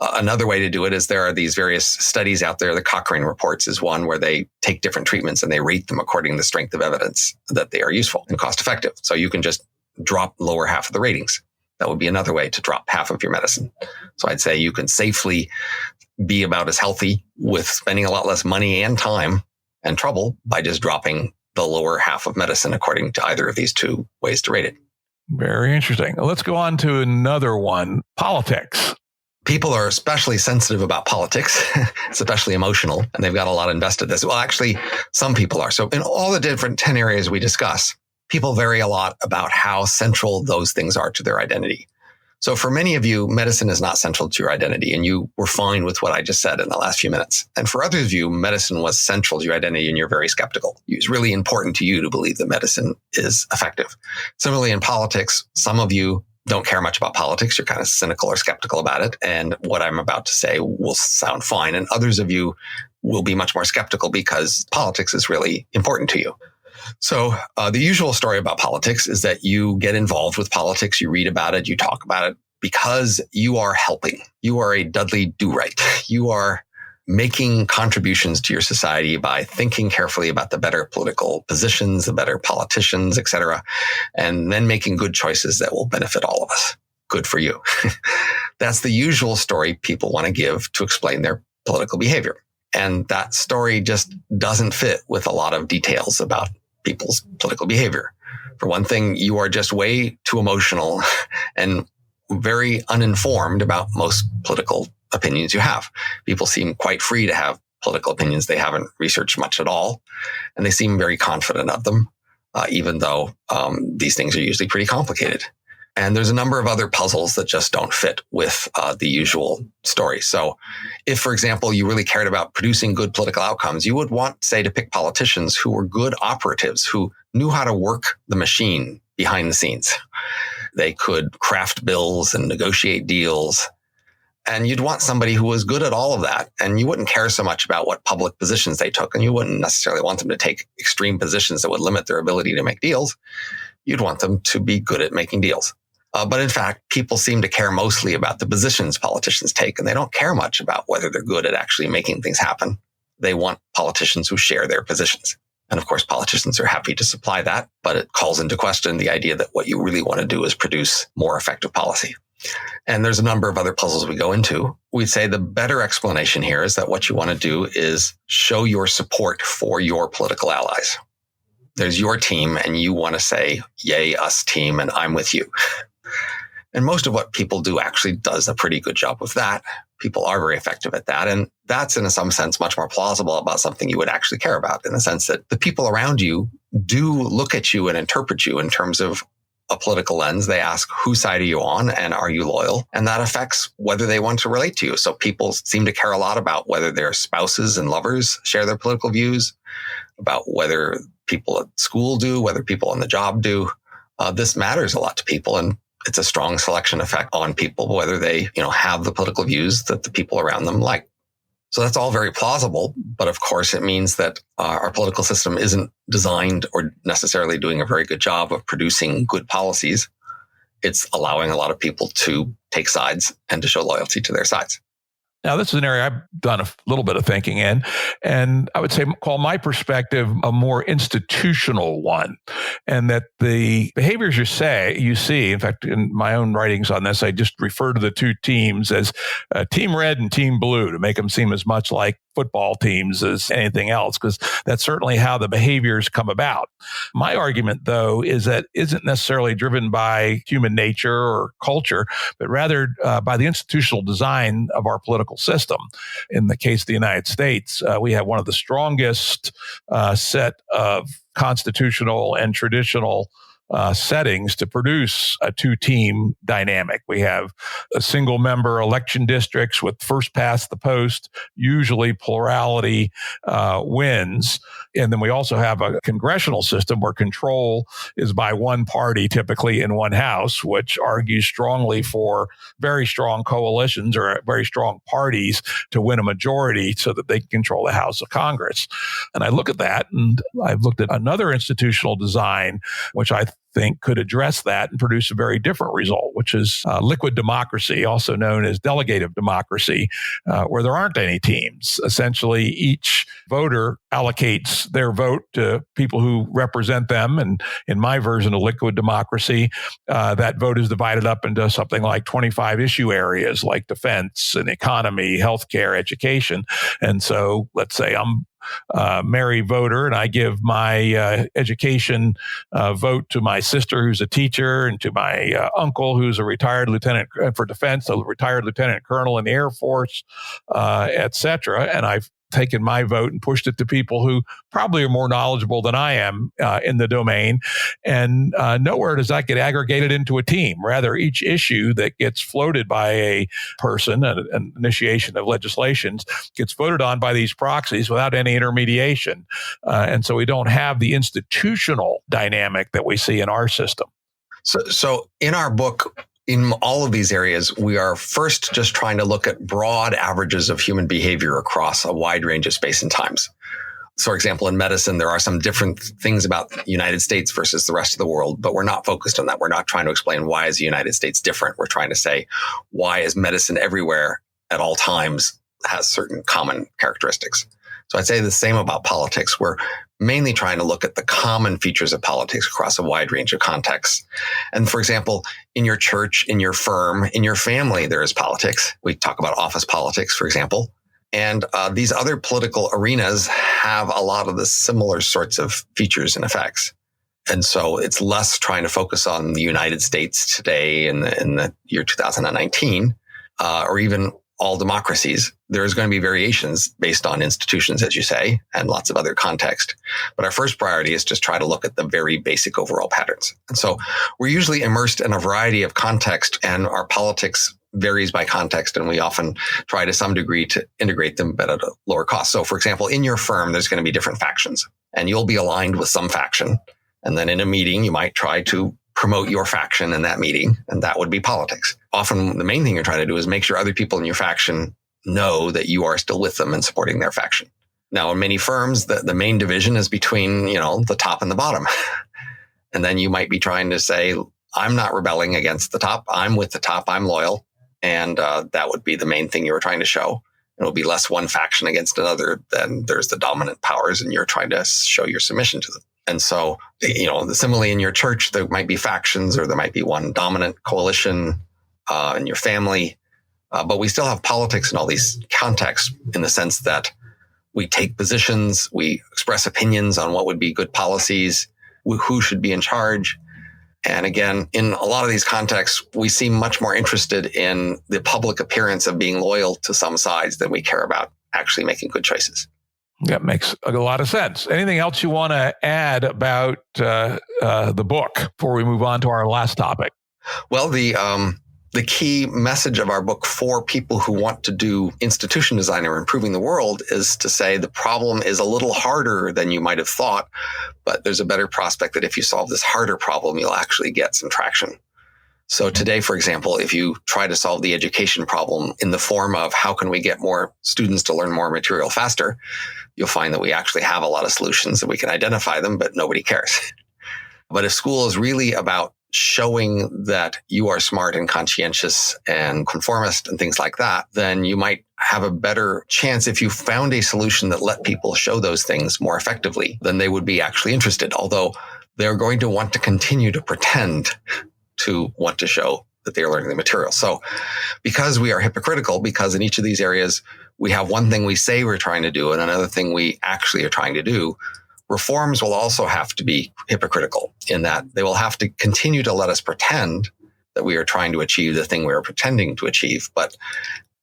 Another way to do it is there are these various studies out there. The Cochrane reports is one where they take different treatments and they rate them according to the strength of evidence that they are useful and cost effective. So you can just drop lower half of the ratings. That would be another way to drop half of your medicine. So I'd say you can safely be about as healthy with spending a lot less money and time and trouble by just dropping the lower half of medicine according to either of these two ways to rate it. Very interesting. Let's go on to another one, politics. People are especially sensitive about politics, especially emotional, and they've got a lot invested in this. Well, actually, some people are. So in all the different 10 areas we discuss, people vary a lot about how central those things are to their identity. So for many of you, medicine is not central to your identity, and you were fine with what I just said in the last few minutes. And for others of you, medicine was central to your identity, and you're very skeptical. It's really important to you to believe that medicine is effective. Similarly, in politics, some of you don't care much about politics. You're kind of cynical or skeptical about it. And what I'm about to say will sound fine. And others of you will be much more skeptical because politics is really important to you. So the usual story about politics is that you get involved with politics, you read about it, you talk about it because you are helping. You are a Dudley Do-Right. You are making contributions to your society by thinking carefully about the better political positions, the better politicians, et cetera, and then making good choices that will benefit all of us. Good for you. That's the usual story people want to give to explain their political behavior. And that story just doesn't fit with a lot of details about people's political behavior. For one thing, you are just way too emotional and very uninformed about most political opinions you have. People seem quite free to have political opinions they haven't researched much at all, and they seem very confident of them, even though these things are usually pretty complicated. And there's a number of other puzzles that just don't fit with the usual story. So if, for example, you really cared about producing good political outcomes, you would want, say, to pick politicians who were good operatives, who knew how to work the machine behind the scenes. They could craft bills and negotiate deals. And you'd want somebody who was good at all of that. And you wouldn't care so much about what public positions they took. And you wouldn't necessarily want them to take extreme positions that would limit their ability to make deals. You'd want them to be good at making deals. But in fact, people seem to care mostly about the positions politicians take, and they don't care much about whether they're good at actually making things happen. They want politicians who share their positions. And of course, politicians are happy to supply that, but it calls into question the idea that what you really want to do is produce more effective policy. And there's a number of other puzzles we go into. We'd say the better explanation here is that what you want to do is show your support for your political allies. There's your team, and you want to say, yay, us team, and I'm with you. And most of what people do actually does a pretty good job of that. People are very effective at that. And that's, in some sense, much more plausible about something you would actually care about, in the sense that the people around you do look at you and interpret you in terms of a political lens. They ask, whose side are you on and are you loyal? And that affects whether they want to relate to you. So people seem to care a lot about whether their spouses and lovers share their political views, about whether people at school do, whether people on the job do. This matters a lot to people, and it's a strong selection effect on people, whether they, have the political views that the people around them like. So that's all very plausible. But of course, it means that our political system isn't designed or necessarily doing a very good job of producing good policies. It's allowing a lot of people to take sides and to show loyalty to their sides. Now, this is an area I've done a little bit of thinking in, and I would say call my perspective a more institutional one, and that the behaviors you see, in fact, in my own writings on this, I just refer to the two teams as Team Red and Team Blue to make them seem as much like football teams as anything else, because that's certainly how the behaviors come about. My argument, though, is that isn't necessarily driven by human nature or culture, but rather by the institutional design of our political system. In the case of the United States, we have one of the strongest set of constitutional and traditional settings to produce a two-team dynamic. We have a single-member election districts with first past the post, usually plurality wins. And then we also have a congressional system where control is by one party, typically in one house, which argues strongly for very strong coalitions or very strong parties to win a majority so that they can control the House of Congress. And I look at that, and I've looked at another institutional design, which I think could address that and produce a very different result, which is liquid democracy, also known as delegative democracy, where there aren't any teams. Essentially, each voter allocates their vote to people who represent them. And in my version of liquid democracy, that vote is divided up into something like 25 issue areas like defense and economy, healthcare, education. And so let's say I'm Mary voter, and I give my education vote to my sister, who's a teacher, and to my uncle, who's a retired lieutenant for defense, a retired lieutenant colonel in the Air Force, et cetera. And I've taken my vote and pushed it to people who probably are more knowledgeable than I am in the domain. And nowhere does that get aggregated into a team. Rather, each issue that gets floated by a person, an initiation of legislations, gets voted on by these proxies without any intermediation. And so we don't have the institutional dynamic that we see in our system. So in our book, in all of these areas, we are first just trying to look at broad averages of human behavior across a wide range of space and times. So, for example, in medicine, there are some different things about the United States versus the rest of the world, but we're not focused on that. We're not trying to explain why is the United States different. We're trying to say why is medicine everywhere at all times has certain common characteristics. So I'd say the same about politics. We're mainly trying to look at the common features of politics across a wide range of contexts. And for example, in your church, in your firm, in your family, there is politics. We talk about office politics, for example. And these other political arenas have a lot of the similar sorts of features and effects. And so it's less trying to focus on the United States today in the year 2019, or even all democracies. There's going to be variations based on institutions, as you say, and lots of other context. But our first priority is just try to look at the very basic overall patterns. And so we're usually immersed in a variety of context, and our politics varies by context, and we often try to some degree to integrate them, but at a lower cost. So for example, in your firm, there's going to be different factions, and you'll be aligned with some faction. And then in a meeting, you might try to promote your faction in that meeting, and that would be politics. Often the main thing you're trying to do is make sure other people in your faction know that you are still with them and supporting their faction. Now, in many firms, the main division is between, the top and the bottom. And then you might be trying to say, I'm not rebelling against the top. I'm with the top. I'm loyal. And that would be the main thing you were trying to show. It will be less one faction against another than there's the dominant powers, and you're trying to show your submission to them. And so, similarly in your church, there might be factions, or there might be one dominant coalition in your family. But we still have politics in all these contexts, in the sense that we take positions, we express opinions on what would be good policies, who should be in charge. And again, in a lot of these contexts, we seem much more interested in the public appearance of being loyal to some sides than we care about actually making good choices. That makes a lot of sense. Anything else you want to add about the book before we move on to our last topic? Well, the key message of our book for people who want to do institution design or improving the world is to say the problem is a little harder than you might have thought, but there's a better prospect that if you solve this harder problem, you'll actually get some traction. So today, for example, if you try to solve the education problem in the form of how can we get more students to learn more material faster, you'll find that we actually have a lot of solutions and we can identify them, but nobody cares. But if school is really about showing that you are smart and conscientious and conformist and things like that, then you might have a better chance if you found a solution that let people show those things more effectively, then they would be actually interested. Although they're going to want to continue to pretend to want to show that they are learning the material. So because we are hypocritical, because in each of these areas, we have one thing we say we're trying to do and another thing we actually are trying to do, reforms will also have to be hypocritical in that they will have to continue to let us pretend that we are trying to achieve the thing we are pretending to achieve, but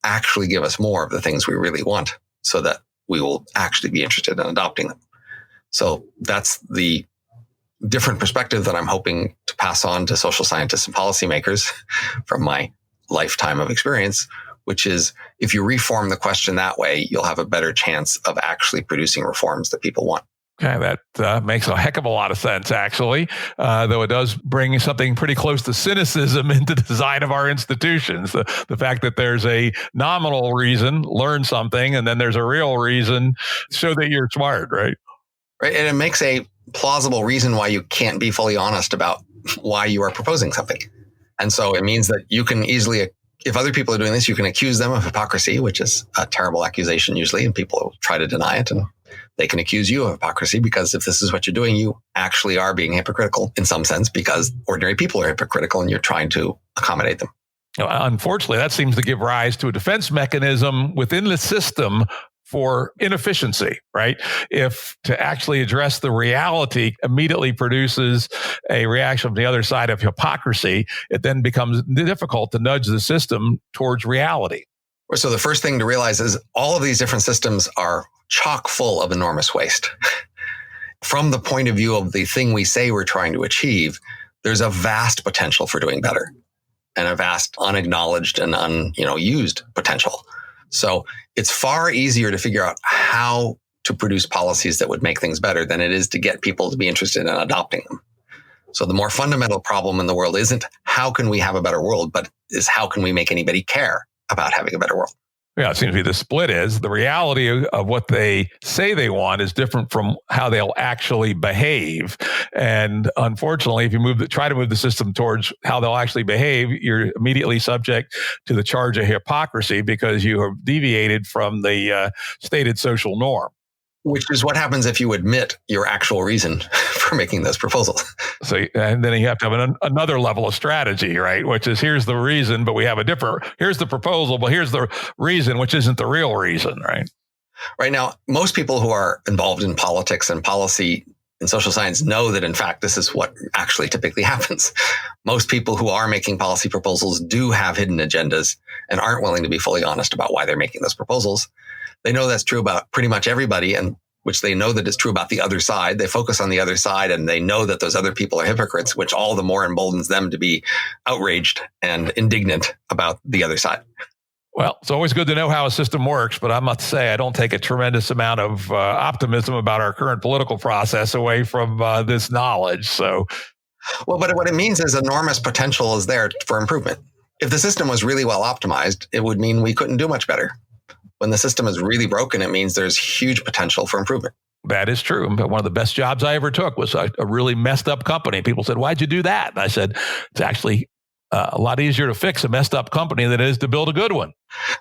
actually give us more of the things we really want so that we will actually be interested in adopting them. So that's the different perspective that I'm hoping to pass on to social scientists and policymakers from my lifetime of experience, which is if you reform the question that way, you'll have a better chance of actually producing reforms that people want. Okay, that makes a heck of a lot of sense, actually, though it does bring something pretty close to cynicism into the design of our institutions. The fact that there's a nominal reason, learn something, and then there's a real reason, show that you're smart, right? Right, and it makes a plausible reason why you can't be fully honest about why you are proposing something. And so it means that you can easily, if other people are doing this, you can accuse them of hypocrisy, which is a terrible accusation usually, and people will try to deny it. And they can accuse you of hypocrisy because if this is what you're doing, you actually are being hypocritical in some sense because ordinary people are hypocritical and you're trying to accommodate them. Unfortunately, that seems to give rise to a defense mechanism within the system for inefficiency, right? If to actually address the reality immediately produces a reaction from the other side of hypocrisy, it then becomes difficult to nudge the system towards reality. So the first thing to realize is all of these different systems are chock full of enormous waste. From the point of view of the thing we say we're trying to achieve, there's a vast potential for doing better and a vast unacknowledged and unused potential. So it's far easier to figure out how to produce policies that would make things better than it is to get people to be interested in adopting them. So the more fundamental problem in the world isn't how can we have a better world, but is how can we make anybody care about having a better world? Yeah, it seems to be the split is the reality of what they say they want is different from how they'll actually behave. And unfortunately, if you try to move the system towards how they'll actually behave, you're immediately subject to the charge of hypocrisy because you have deviated from the stated social norm. Which is what happens if you admit your actual reason for making those proposals. So, and then you have to have another level of strategy, right? Which is here's the reason, but we have here's the proposal, but here's the reason, which isn't the real reason, right? Right now, most people who are involved in politics and policy and social science know that, in fact, this is what actually typically happens. Most people who are making policy proposals do have hidden agendas and aren't willing to be fully honest about why they're making those proposals. They know that's true about pretty much everybody, and which they know that it's true about the other side. They focus on the other side, and they know that those other people are hypocrites, which all the more emboldens them to be outraged and indignant about the other side. Well, it's always good to know how a system works, but I must say I don't take a tremendous amount of optimism about our current political process away from this knowledge. So, well, but what it means is enormous potential is there for improvement. If the system was really well optimized, it would mean we couldn't do much better. When the system is really broken, it means there's huge potential for improvement. That is true. One of the best jobs I ever took was a really messed up company. People said, why'd you do that? And I said, it's actually a lot easier to fix a messed up company than it is to build a good one.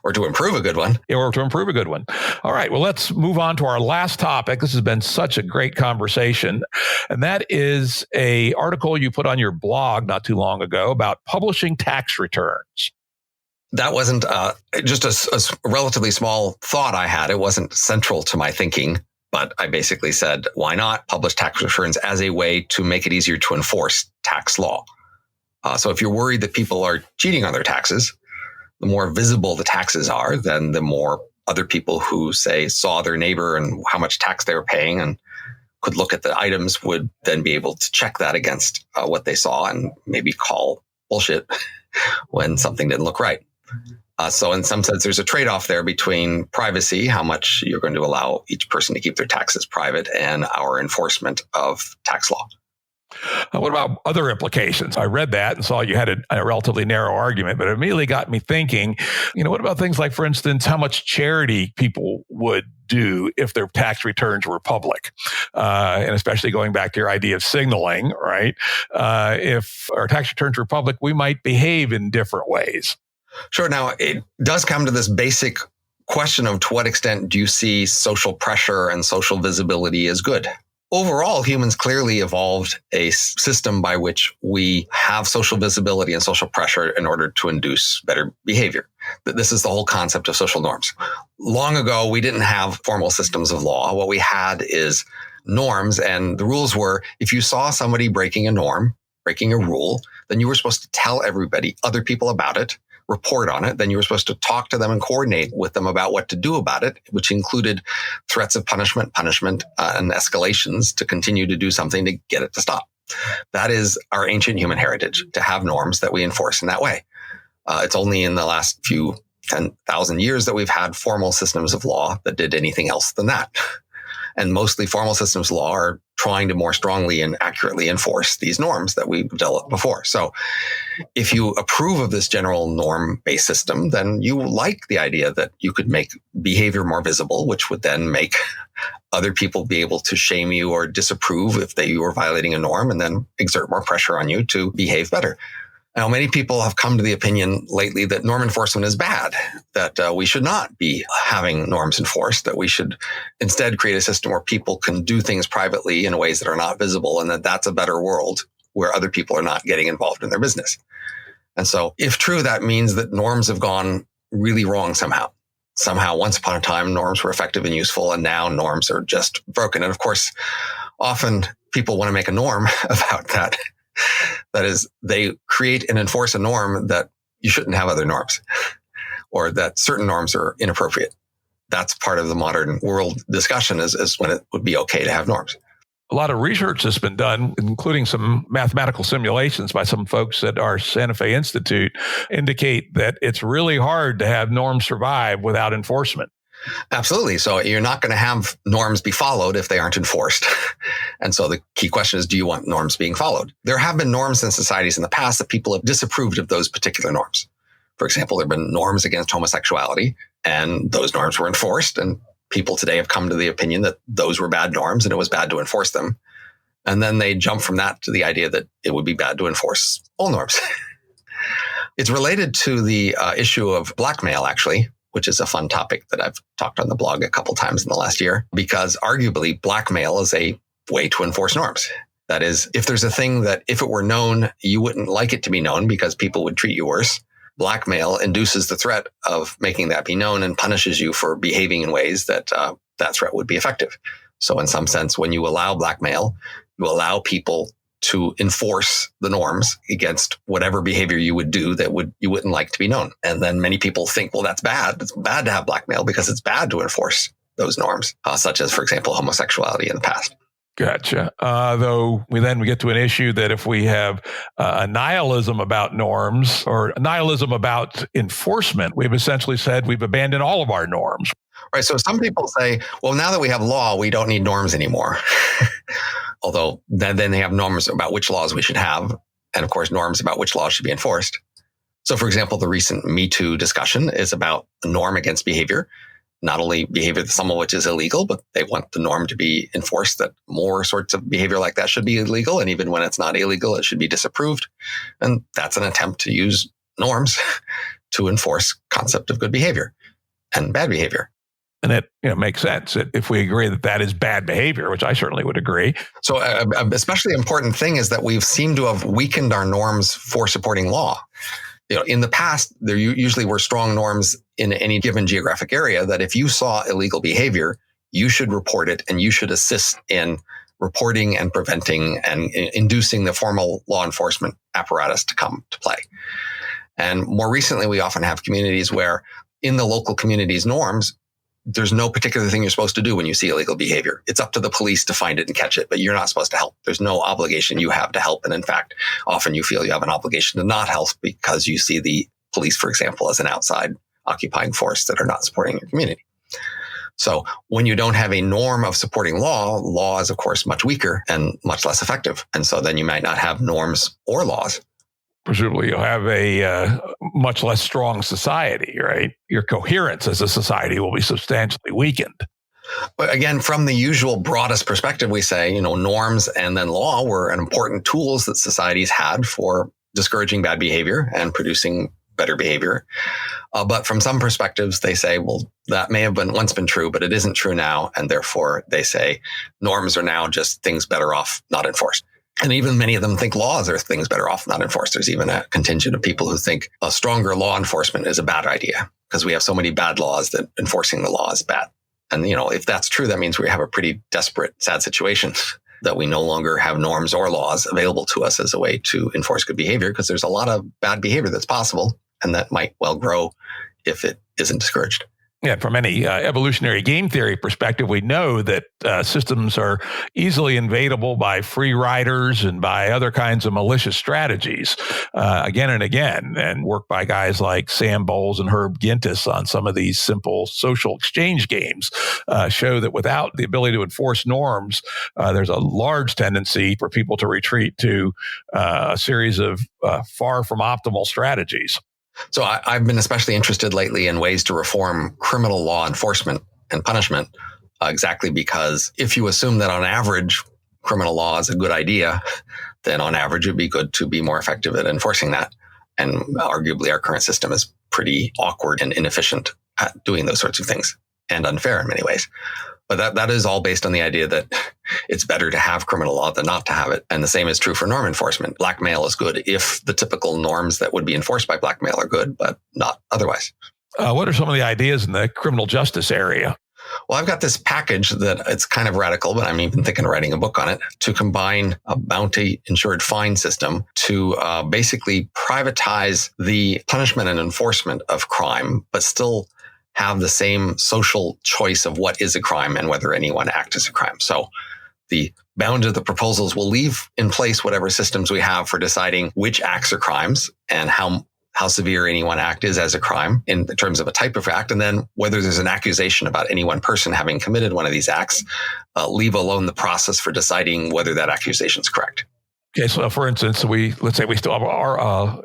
Or to improve a good one. Or to improve a good one. All right. Well, let's move on to our last topic. This has been such a great conversation. And that is an article you put on your blog not too long ago about publishing tax returns. That wasn't just a relatively small thought I had. It wasn't central to my thinking, but I basically said, why not publish tax returns as a way to make it easier to enforce tax law? So if you're worried that people are cheating on their taxes, the more visible the taxes are, then the more other people who, say, saw their neighbor and how much tax they were paying and could look at the items would then be able to check that against what they saw and maybe call bullshit when something didn't look right. So in some sense, there's a trade-off there between privacy, how much you're going to allow each person to keep their taxes private, and our enforcement of tax law. What about other implications? I read that and saw you had a relatively narrow argument, but it immediately got me thinking, what about things like, for instance, how much charity people would do if their tax returns were public? And especially going back to your idea of signaling, right? If our tax returns were public, we might behave in different ways. Sure. Now, it does come to this basic question of to what extent do you see social pressure and social visibility as good? Overall, humans clearly evolved a system by which we have social visibility and social pressure in order to induce better behavior. This is the whole concept of social norms. Long ago, we didn't have formal systems of law. What we had is norms, and the rules were if you saw somebody breaking a norm, breaking a rule, then you were supposed to tell everybody, other people about it, report on it, then you were supposed to talk to them and coordinate with them about what to do about it, which included threats of punishment, and escalations to continue to do something to get it to stop. That is our ancient human heritage, to have norms that we enforce in that way. It's only in the last few 10,000 years that we've had formal systems of law that did anything else than that. And mostly formal systems of law are trying to more strongly and accurately enforce these norms that we've developed before. So if you approve of this general norm-based system, then you like the idea that you could make behavior more visible, which would then make other people be able to shame you or disapprove if you were violating a norm, and then exert more pressure on you to behave better. Now, many people have come to the opinion lately that norm enforcement is bad, that we should not be having norms enforced, that we should instead create a system where people can do things privately in ways that are not visible, and that that's a better world where other people are not getting involved in their business. And so if true, that means that norms have gone really wrong somehow. Somehow, once upon a time, norms were effective and useful, and now norms are just broken. And of course, often people want to make a norm about that. That is, they create and enforce a norm that you shouldn't have other norms, or that certain norms are inappropriate. That's part of the modern world discussion, is when it would be okay to have norms. A lot of research has been done, including some mathematical simulations by some folks at our Santa Fe Institute, indicate that it's really hard to have norms survive without enforcement. Absolutely. So you're not going to have norms be followed if they aren't enforced. And so the key question is, do you want norms being followed? There have been norms in societies in the past that people have disapproved of those particular norms. For example, there have been norms against homosexuality, and those norms were enforced. And people today have come to the opinion that those were bad norms and it was bad to enforce them. And then they jump from that to the idea that it would be bad to enforce all norms. It's related to the issue of blackmail, actually, which is a fun topic that I've talked on the blog a couple times in the last year, because arguably blackmail is a way to enforce norms. That is, if there's a thing that if it were known, you wouldn't like it to be known because people would treat you worse, blackmail induces the threat of making that be known and punishes you for behaving in ways that that threat would be effective. So in some sense, when you allow blackmail, you allow people to enforce the norms against whatever behavior you would do that you wouldn't like to be known. And then many people think, well, that's bad. It's bad to have blackmail because it's bad to enforce those norms, such as, for example, homosexuality in the past. Gotcha. Though we get to an issue that if we have a nihilism about norms or a nihilism about enforcement, we've essentially said we've abandoned all of our norms. Right. So some people say, well, now that we have law, we don't need norms anymore. Although then they have norms about which laws we should have, and of course, norms about which laws should be enforced. So, for example, the recent Me Too discussion is about a norm against behavior, not only behavior, some of which is illegal, but they want the norm to be enforced, that more sorts of behavior like that should be illegal. And even when it's not illegal, it should be disapproved. And that's an attempt to use norms to enforce concept of good behavior and bad behavior. And it makes sense if we agree that that is bad behavior, which I certainly would agree. So especially important thing is that we've seemed to have weakened our norms for supporting law. In the past, there usually were strong norms in any given geographic area that if you saw illegal behavior, you should report it and you should assist in reporting and preventing and inducing the formal law enforcement apparatus to come to play. And more recently, we often have communities where in the local community's norms, there's no particular thing you're supposed to do when you see illegal behavior. It's up to the police to find it and catch it, but you're not supposed to help. There's no obligation you have to help. And in fact, often you feel you have an obligation to not help because you see the police, for example, as an outside occupying force that are not supporting your community. So when you don't have a norm of supporting law is, of course, much weaker and much less effective. And so then you might not have norms or laws. Presumably you'll have a much less strong society, right? Your coherence as a society will be substantially weakened. But again, from the usual broadest perspective, we say, norms and then law were important tools that societies had for discouraging bad behavior and producing better behavior. But from some perspectives, they say, well, that may have once been true, but it isn't true now. And therefore, they say norms are now just things better off not enforced. And even many of them think laws are things better off not enforced. There's even a contingent of people who think a stronger law enforcement is a bad idea because we have so many bad laws that enforcing the law is bad. And, if that's true, that means we have a pretty desperate, sad situation that we no longer have norms or laws available to us as a way to enforce good behavior because there's a lot of bad behavior that's possible. and that might well grow if it isn't discouraged. Yeah, from any evolutionary game theory perspective, we know that systems are easily invadable by free riders and by other kinds of malicious strategies again and again. And work by guys like Sam Bowles and Herb Gintis on some of these simple social exchange games show that without the ability to enforce norms, there's a large tendency for people to retreat to a series of far from optimal strategies. So I've been especially interested lately in ways to reform criminal law enforcement and punishment, exactly because if you assume that on average, criminal law is a good idea, then on average, it'd be good to be more effective at enforcing that. And arguably, our current system is pretty awkward and inefficient at doing those sorts of things, and unfair in many ways. But that is all based on the idea that it's better to have criminal law than not to have it. And the same is true for norm enforcement. Blackmail is good if the typical norms that would be enforced by blackmail are good, but not otherwise. What are some of the ideas in the criminal justice area? Well, I've got this package that it's kind of radical, but I'm even thinking of writing a book on it, to combine a bounty insured fine system to basically privatize the punishment and enforcement of crime, but still have the same social choice of what is a crime and whether anyone acts as a crime. So the bound of the proposals will leave in place whatever systems we have for deciding which acts are crimes and how severe any one act is as a crime in terms of a type of act, and then whether there's an accusation about any one person having committed one of these acts, leave alone the process for deciding whether that accusation is correct. Okay, so for instance, let's say we still have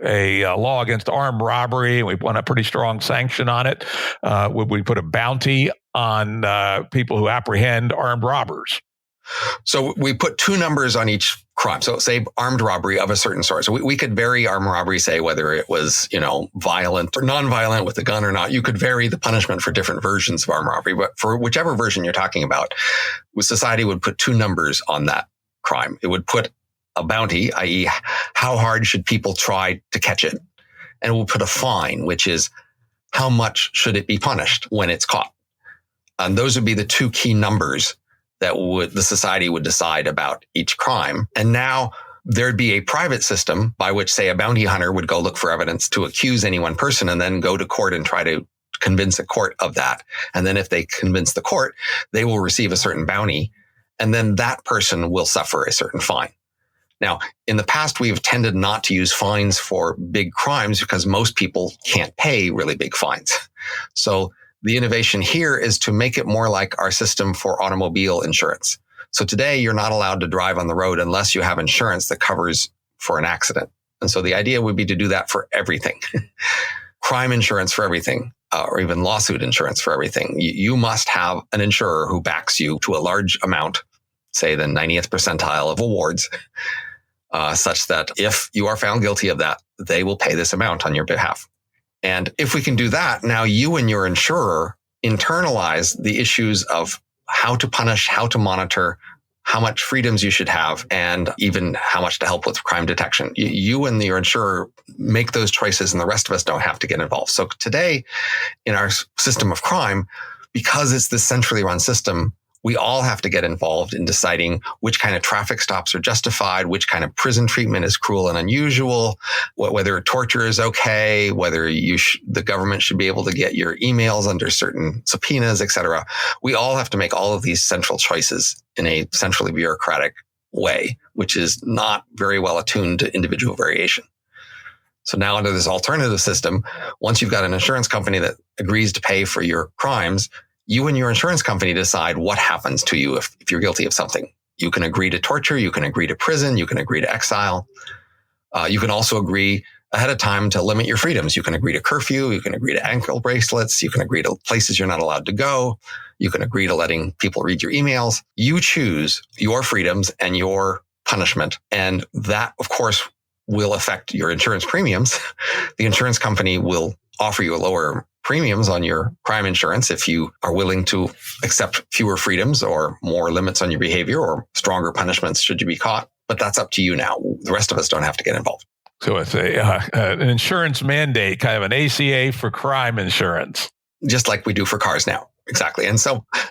a law against armed robbery, and we want a pretty strong sanction on it. Would we put a bounty on people who apprehend armed robbers? So we put two numbers on each crime. So say armed robbery of a certain sort. So we could vary armed robbery, say whether it was, violent or non-violent with a gun or not. You could vary the punishment for different versions of armed robbery. But for whichever version you're talking about, society would put two numbers on that crime. It would put a bounty, i.e. how hard should people try to catch it? And it will put a fine, which is how much should it be punished when it's caught? And those would be the two key numbers that the society would decide about each crime. And now there'd be a private system by which, say, a bounty hunter would go look for evidence to accuse any one person and then go to court and try to convince a court of that. And then if they convince the court, they will receive a certain bounty, and then that person will suffer a certain fine. Now, in the past, we've tended not to use fines for big crimes because most people can't pay really big fines. So the innovation here is to make it more like our system for automobile insurance. So today, you're not allowed to drive on the road unless you have insurance that covers for an accident. And so the idea would be to do that for everything. Crime insurance for everything, or even lawsuit insurance for everything. You must have an insurer who backs you to a large amount, say the 90th percentile of awards, such that if you are found guilty of that, they will pay this amount on your behalf. And if we can do that, now you and your insurer internalize the issues of how to punish, how to monitor, how much freedoms you should have, and even how much to help with crime detection. You and your insurer make those choices, and the rest of us don't have to get involved. So today, in our system of crime, because it's this centrally run system, we all have to get involved in deciding which kind of traffic stops are justified, which kind of prison treatment is cruel and unusual, whether torture is okay, whether the government should be able to get your emails under certain subpoenas, et cetera. We all have to make all of these central choices in a centrally bureaucratic way, which is not very well attuned to individual variation. So now under this alternative system, once you've got an insurance company that agrees to pay for your crimes, you and your insurance company decide what happens to you if you're guilty of something. You can agree to torture, you can agree to prison, you can agree to exile. You can also agree ahead of time to limit your freedoms. You can agree to curfew, you can agree to ankle bracelets, you can agree to places you're not allowed to go, you can agree to letting people read your emails. You choose your freedoms and your punishment. And that, of course, will affect your insurance premiums. The insurance company will offer you a lower premiums on your crime insurance if you are willing to accept fewer freedoms or more limits on your behavior or stronger punishments should you be caught. But that's up to you now. The rest of us don't have to get involved. So it's an insurance mandate, kind of an ACA for crime insurance. Just like we do for cars now. Exactly. And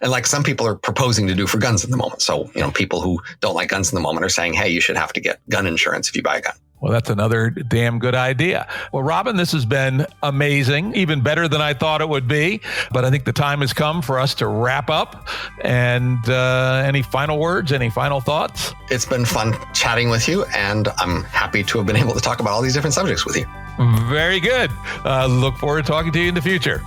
like some people are proposing to do for guns in the moment. So, people who don't like guns in the moment are saying, hey, you should have to get gun insurance if you buy a gun. Well, that's another damn good idea. Well, Robin, this has been amazing, even better than I thought it would be. But I think the time has come for us to wrap up. And any final words, any final thoughts? It's been fun chatting with you, and I'm happy to have been able to talk about all these different subjects with you. Very good. Look forward to talking to you in the future.